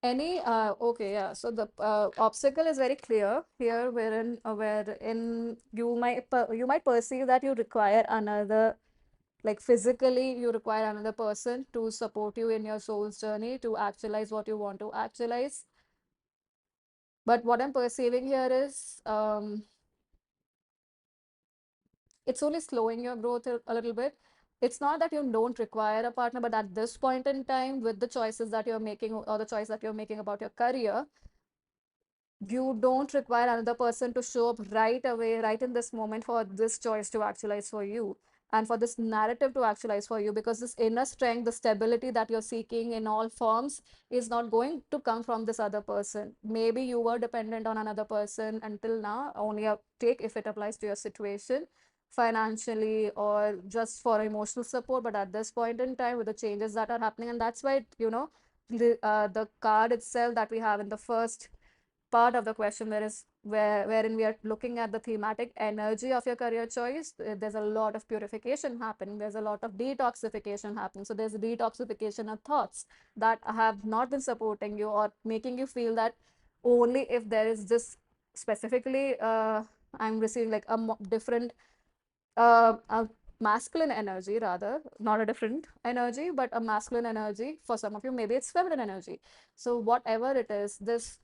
Okay, yeah. So the obstacle is very clear here, wherein you might perceive that you require another, like physically, you require another person to support you in your soul's journey to actualize what you want to actualize. But what I'm perceiving here is, it's only slowing your growth a little bit. It's not that you don't require a partner, but at this point in time, with the choices that you're making or the choice that you're making about your career, you don't require another person to show up right away, right in this moment, for this choice to actualize for you and for this narrative to actualize for you, because this inner strength, the stability that you're seeking in all forms, is not going to come from this other person. Maybe you were dependent on another person until now, only a take if it applies to your situation financially or just for emotional support. But at this point in time, with the changes that are happening, and that's why, the card itself that we have in the first part of the question, wherein we are looking at the thematic energy of your career choice. There's a lot of purification happening, there's a lot of detoxification happening. So there's a detoxification of thoughts that have not been supporting you or making you feel that only if there is this specifically, I'm receiving like different, a masculine energy, rather not a different energy, but a masculine energy. For some of you, maybe it's feminine energy. So whatever it is, this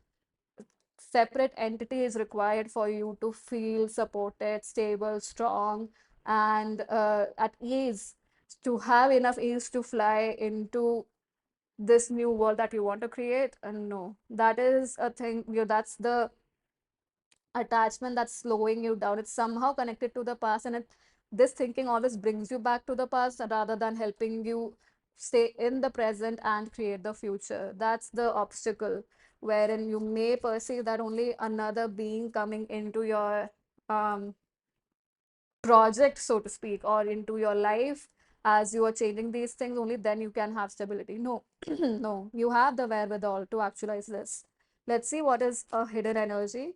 separate entity is required for you to feel supported, stable, strong, and at ease, to have enough ease to fly into this new world that you want to create. And no, that is a thing, that's the attachment that's slowing you down. It's somehow connected to the past, and this thinking always brings you back to the past rather than helping you stay in the present and create the future. That's the obstacle, wherein you may perceive that only another being coming into your um, project, so to speak, or into your life as you are changing these things, only then you can have stability. No, no, you have the wherewithal to actualize this. Let's see what is a hidden energy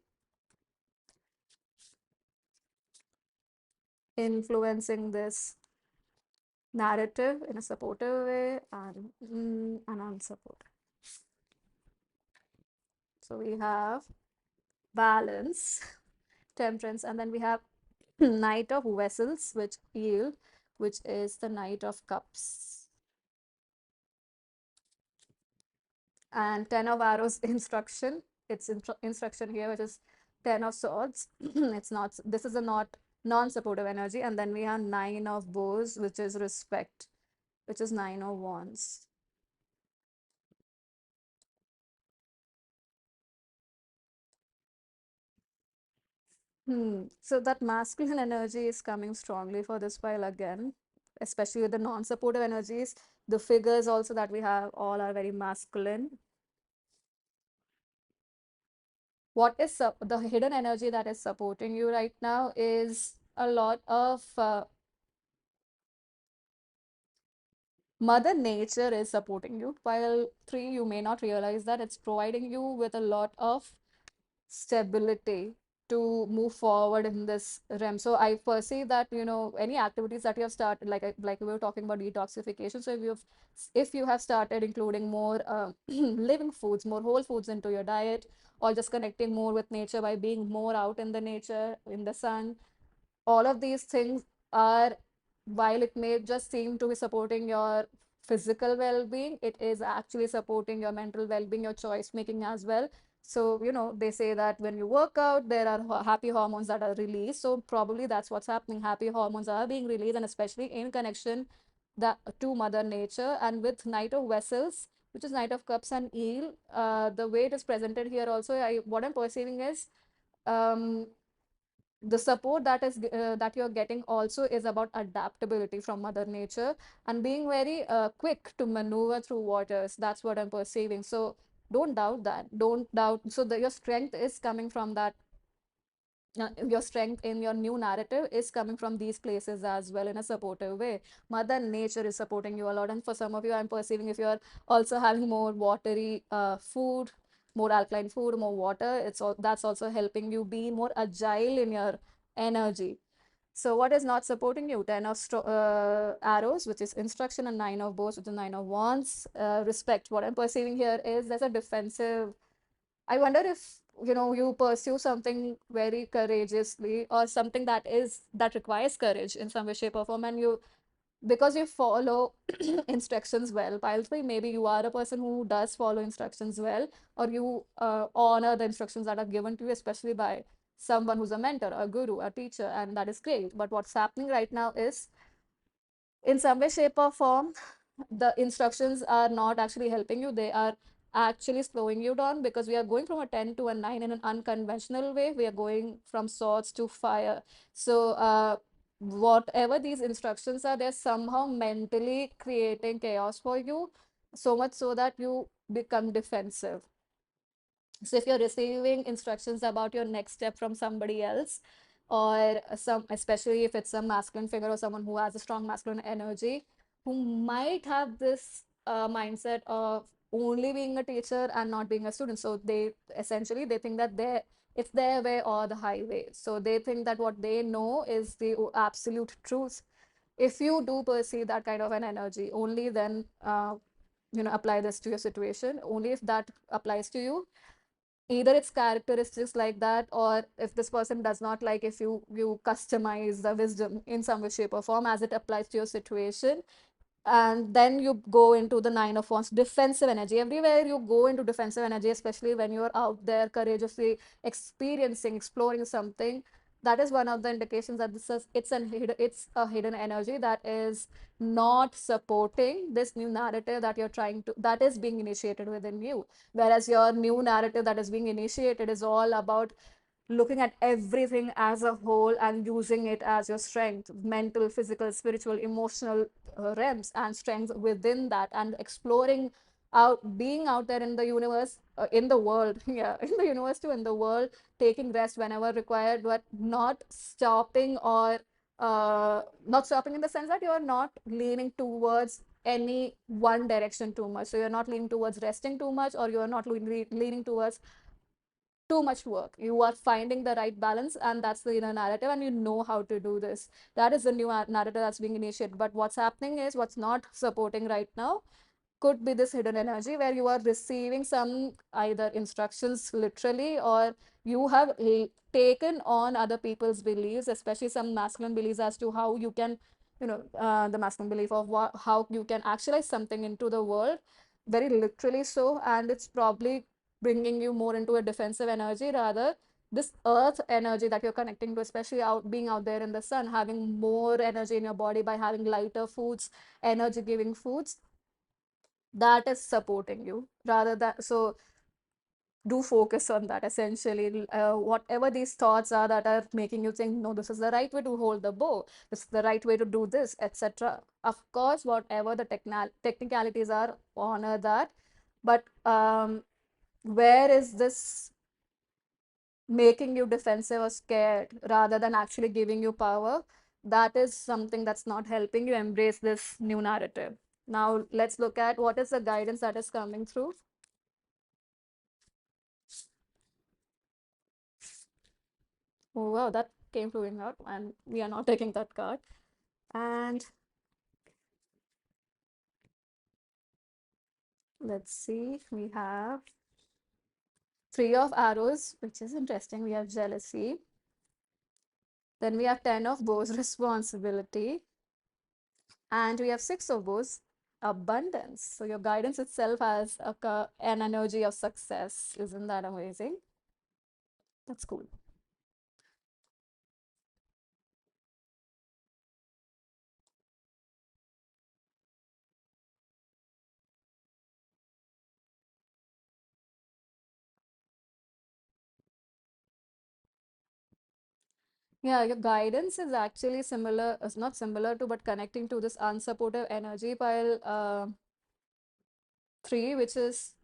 influencing this narrative in a supportive way and an unsupportive. So we have balance, temperance, and then we have knight of vessels, which yield, which is the knight of cups, and 10 of arrows instruction. It's instruction here, which is 10 of swords. It's not, this is a not non-supportive energy. And then we have 9 of bows, which is respect, which is 9 of wands. So that masculine energy is coming strongly for this pile again, especially with the non-supportive energies. The figures also that we have all are very masculine. What is the hidden energy that is supporting you right now is a lot of Mother Nature is supporting you. While three, you may not realize that it's providing you with a lot of stability to move forward in this realm. So I perceive that, any activities that you have started, like we were talking about detoxification. So if you have started including more living foods, more whole foods into your diet, or just connecting more with nature by being more out in the nature, in the sun, all of these things are, while it may just seem to be supporting your physical well-being, it is actually supporting your mental well-being, your choice making as well. So, they say that when you work out, there are happy hormones that are released. So probably that's what's happening. Happy hormones are being released, and especially in connection to Mother Nature. And with Knight of Vessels, which is Knight of Cups and Eel, the way it is presented here also, what I'm perceiving is, um, the support that you're getting also is about adaptability from Mother Nature and being very quick to maneuver through waters. That's what I'm perceiving. So don't doubt that, don't doubt. So your strength is coming from that. Your strength in your new narrative is coming from these places as well, in a supportive way. Mother Nature is supporting you a lot, and for some of you, I'm perceiving, if you're also having more watery food, more alkaline food, more water, that's also helping you be more agile in your energy. So what is not supporting you? 10 of arrows, which is instruction, and 9 of bows, which is 9 of wands. Respect. What I'm perceiving here is there's a defensive. I wonder if, you pursue something very courageously, or something that requires courage in some way, shape, or form, and because you follow instructions well. Pilotly, maybe you are a person who does follow instructions well, or you honor the instructions that are given to you, especially by someone who's a mentor, a guru, a teacher, and that is great. But what's happening right now is, in some way, shape, or form, the instructions are not actually helping you. They are actually slowing you down, because we are going from a 10 to a 9 in an unconventional way. We are going from swords to fire. So, whatever these instructions are, they're somehow mentally creating chaos for you, so much so that you become defensive. So if you're receiving instructions about your next step from somebody else, or especially if it's a masculine figure or someone who has a strong masculine energy, who might have this mindset of only being a teacher and not being a student. So they think that it's their way or the highway. So they think that what they know is the absolute truth. If you do perceive that kind of an energy, only then apply this to your situation. Only if that applies to you, either it's characteristics like that, or if this person does not like, if you customize the wisdom in some way, shape, or form as it applies to your situation, and then you go into the 9 of wands, defensive energy. Everywhere you go into defensive energy, especially when you're out there courageously experiencing, exploring something, that is one of the indications that it's a hidden energy that is not supporting this new narrative that you're trying to that is being initiated within you. Whereas your new narrative that is being initiated is all about looking at everything as a whole and using it as your strength, mental, physical, spiritual, emotional realms and strengths within that, and exploring out, being out there in the universe, in the world, yeah, in the universe too, in the world, taking rest whenever required, but not stopping, or not stopping in the sense that you're not leaning towards any one direction too much. So you're not leaning towards resting too much, or you're not leaning towards too much work. You are finding the right balance, and that's the inner narrative, and you know how to do this. That is the new narrative that's being initiated. But what's happening is, what's not supporting right now could be this hidden energy, where you are receiving some either instructions literally, or you have taken on other people's beliefs, especially some masculine beliefs, as to how you can, the masculine belief of how you can actualize something into the world, very literally so, and it's probably bringing you more into a defensive energy, rather this earth energy that you're connecting to, especially being out there in the sun, having more energy in your body by having lighter foods, energy giving foods, that is supporting you, rather than. So do focus on that, essentially. Whatever these thoughts are that are making you think, no, this is the right way to hold the bow, this is the right way to do this, etc. Of course, whatever the technicalities are, honor that. But where is this making you defensive or scared rather than actually giving you power? That is something that's not helping you embrace this new narrative. Now let's look at what is the guidance that is coming through. Oh wow, that came flowing out, and we are not taking that card. And let's see, we have three of arrows, which is interesting. We have jealousy. Then we have 10 of bows, responsibility. And we have 6 of bows, abundance. So your guidance itself has an energy of success. Isn't that amazing? That's cool. Yeah, your guidance is actually similar, it's not similar to, but connecting to this unsupportive energy pile 3, which is,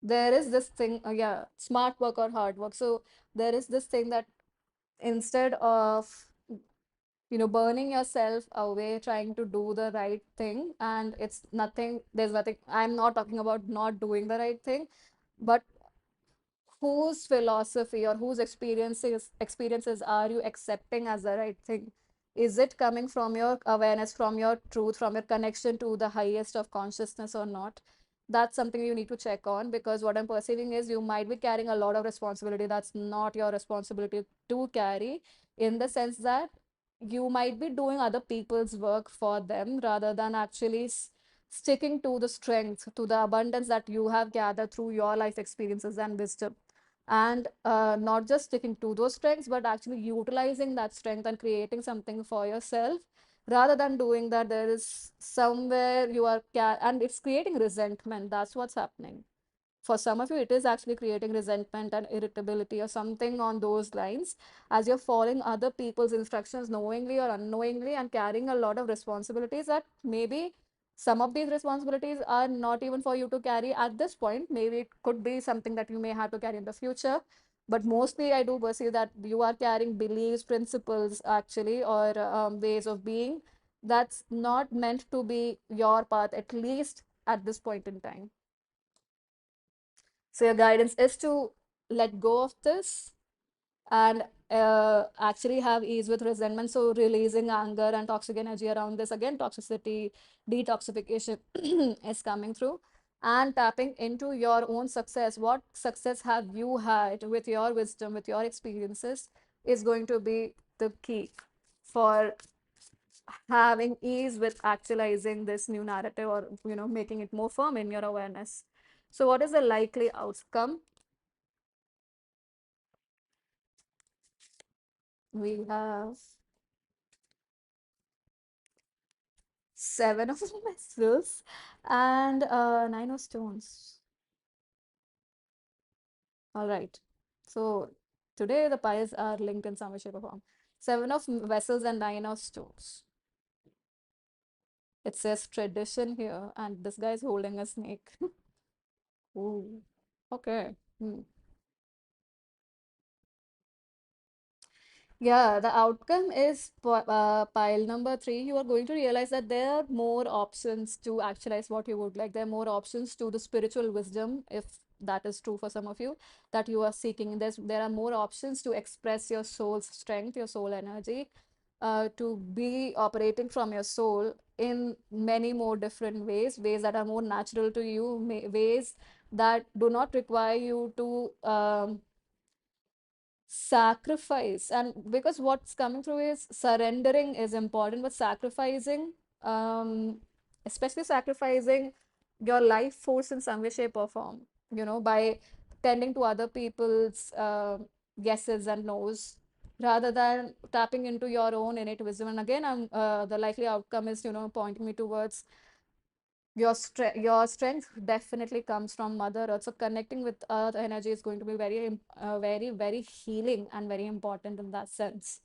there is this thing, yeah, smart work or hard work. So there is this thing that, instead of, burning yourself away trying to do the right thing, and there's nothing, I'm not talking about not doing the right thing, but whose philosophy or whose experiences are you accepting as the right thing? Is it coming from your awareness, from your truth, from your connection to the highest of consciousness or not? That's something you need to check on, because what I'm perceiving is you might be carrying a lot of responsibility that's not your responsibility to carry, in the sense that you might be doing other people's work for them rather than actually sticking to the strength, to the abundance that you have gathered through your life experiences and wisdom. And not just sticking to those strengths, but actually utilizing that strength and creating something for yourself. Rather than doing that, there is somewhere you are, and it's creating resentment. That's what's happening. For some of you, it is actually creating resentment and irritability or something on those lines, as you're following other people's instructions knowingly or unknowingly and carrying a lot of responsibilities that maybe some of these responsibilities are not even for you to carry at this point. Maybe it could be something that you may have to carry in the future. But mostly, I do perceive that you are carrying beliefs, principles, actually, or ways of being that's not meant to be your path, at least at this point in time. So your guidance is to let go of this and actually have ease with resentment. So releasing anger and toxic energy around this. Again, toxicity, detoxification is coming through, and tapping into your own success. What success have you had with your wisdom, with your experiences, is going to be the key for having ease with actualizing this new narrative, or making it more firm in your awareness. So what is the likely outcome? We have seven of vessels and nine of stones. All right. So today the piles are linked in some way, shape, or form. Seven of vessels and nine of stones. It says tradition here, and this guy is holding a snake. Ooh. Okay. Hmm. Yeah, the outcome is pile number three. You are going to realize that there are more options to actualize what you would like. There are more options to the spiritual wisdom, if that is true for some of you, that you are seeking. There are more options to express your soul's strength, your soul energy, to be operating from your soul in many more different ways, ways that are more natural to you, ways that do not require you to sacrifice. And because what's coming through is surrendering is important, but sacrificing, um especially sacrificing your life force in some way, shape, or form, by tending to other people's yeses and nos, rather than tapping into your own innate wisdom. And again, the likely outcome is, pointing me towards your strength definitely comes from Mother Earth. So connecting with Earth energy is going to be very, very healing and very important in that sense.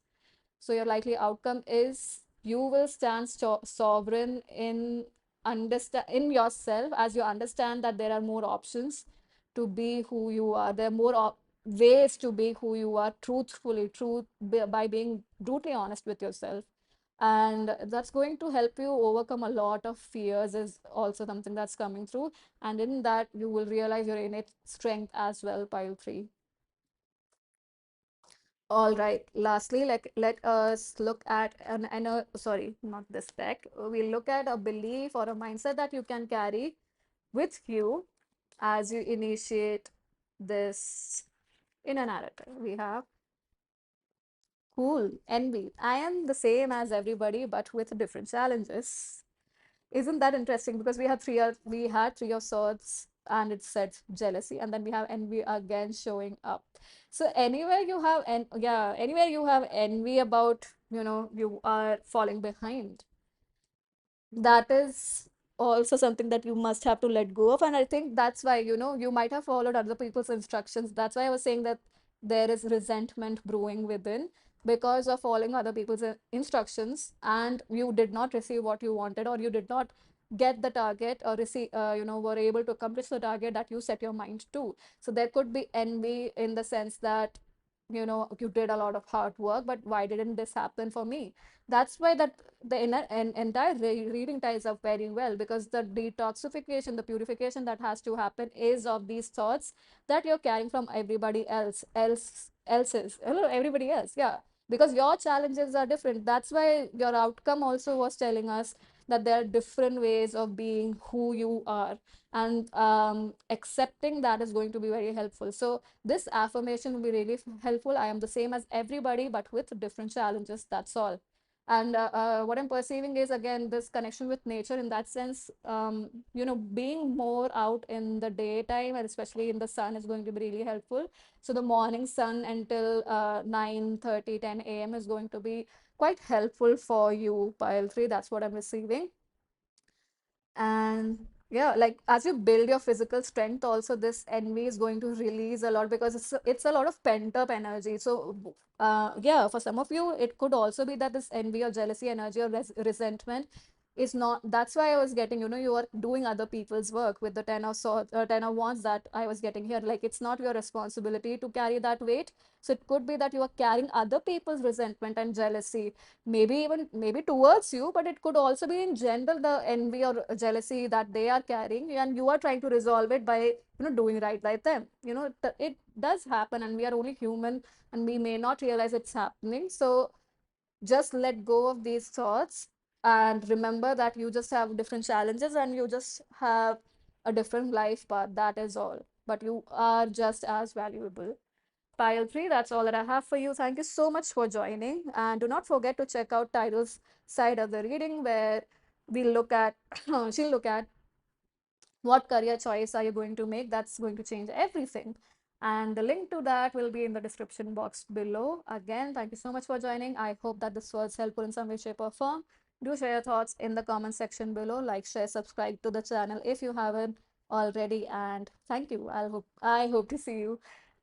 So your likely outcome is you will stand sovereign in yourself, as you understand that there are more options to be who you are. There are more ways to be who you are truthfully, by being brutally honest with yourself. And that's going to help you overcome a lot of fears, is also something that's coming through. And in that, you will realize your innate strength as well, pile three. All right. Lastly, let us look at sorry, not this deck. We'll look at a belief or a mindset that you can carry with you as you initiate this inner narrative. We have cool, envy. I am the same as everybody, but with different challenges. Isn't that interesting? Because we had three of swords, and it said jealousy, and then we have envy again showing up. So anywhere you have envy about, you are falling behind, that is also something that you must have to let go of. And I think that's why, you might have followed other people's instructions. That's why I was saying that there is resentment brewing within, because of following other people's instructions, and you did not receive what you wanted, or you did not get the target, or receive, were able to accomplish the target that you set your mind to. So there could be envy in the sense that you did a lot of hard work, but why didn't this happen for me? That's why that the entire reading ties up very well, because the detoxification, the purification that has to happen is of these thoughts that you're carrying from everybody else's hello everybody else, yeah, because your challenges are different. That's why your outcome also was telling us that there are different ways of being who you are, and accepting that is going to be very helpful. So this affirmation will be really helpful. I am the same as everybody, but with different challenges. That's all. And what I'm perceiving is, again, this connection with nature in that sense. Being more out in the daytime and especially in the sun is going to be really helpful. So the morning sun until 9:30, 10 a.m. is going to be quite helpful for you, pile 3. That's what I'm receiving. And yeah, like as you build your physical strength, also this envy is going to release a lot, because it's a lot of pent up energy. So yeah, for some of you it could also be that this envy or jealousy energy or resentment is not. That's why I was getting, you are doing other people's work with the 10 of wands that I was getting here. Like, it's not your responsibility to carry that weight. So it could be that you are carrying other people's resentment and jealousy, maybe towards you, but it could also be in general the envy or jealousy that they are carrying, and you are trying to resolve it by doing right by them. It does happen, and we are only human, and we may not realize it's happening. So just let go of these thoughts and remember that you just have different challenges and you just have a different life path. That is all, but you are just as valuable. Pile 3, that's all that I have for you. Thank you so much for joining. And do not forget to check out Title's side of the reading, where we look at, she'll look at what career choice are you going to make that's going to change everything. And the link to that will be in the description box below. Again, thank you so much for joining. I hope that this was helpful in some way, shape, or form. Do share your thoughts in the comment section below. Like, share, subscribe to the channel if you haven't already. And thank you. I hope to see you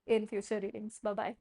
in future readings. Bye bye.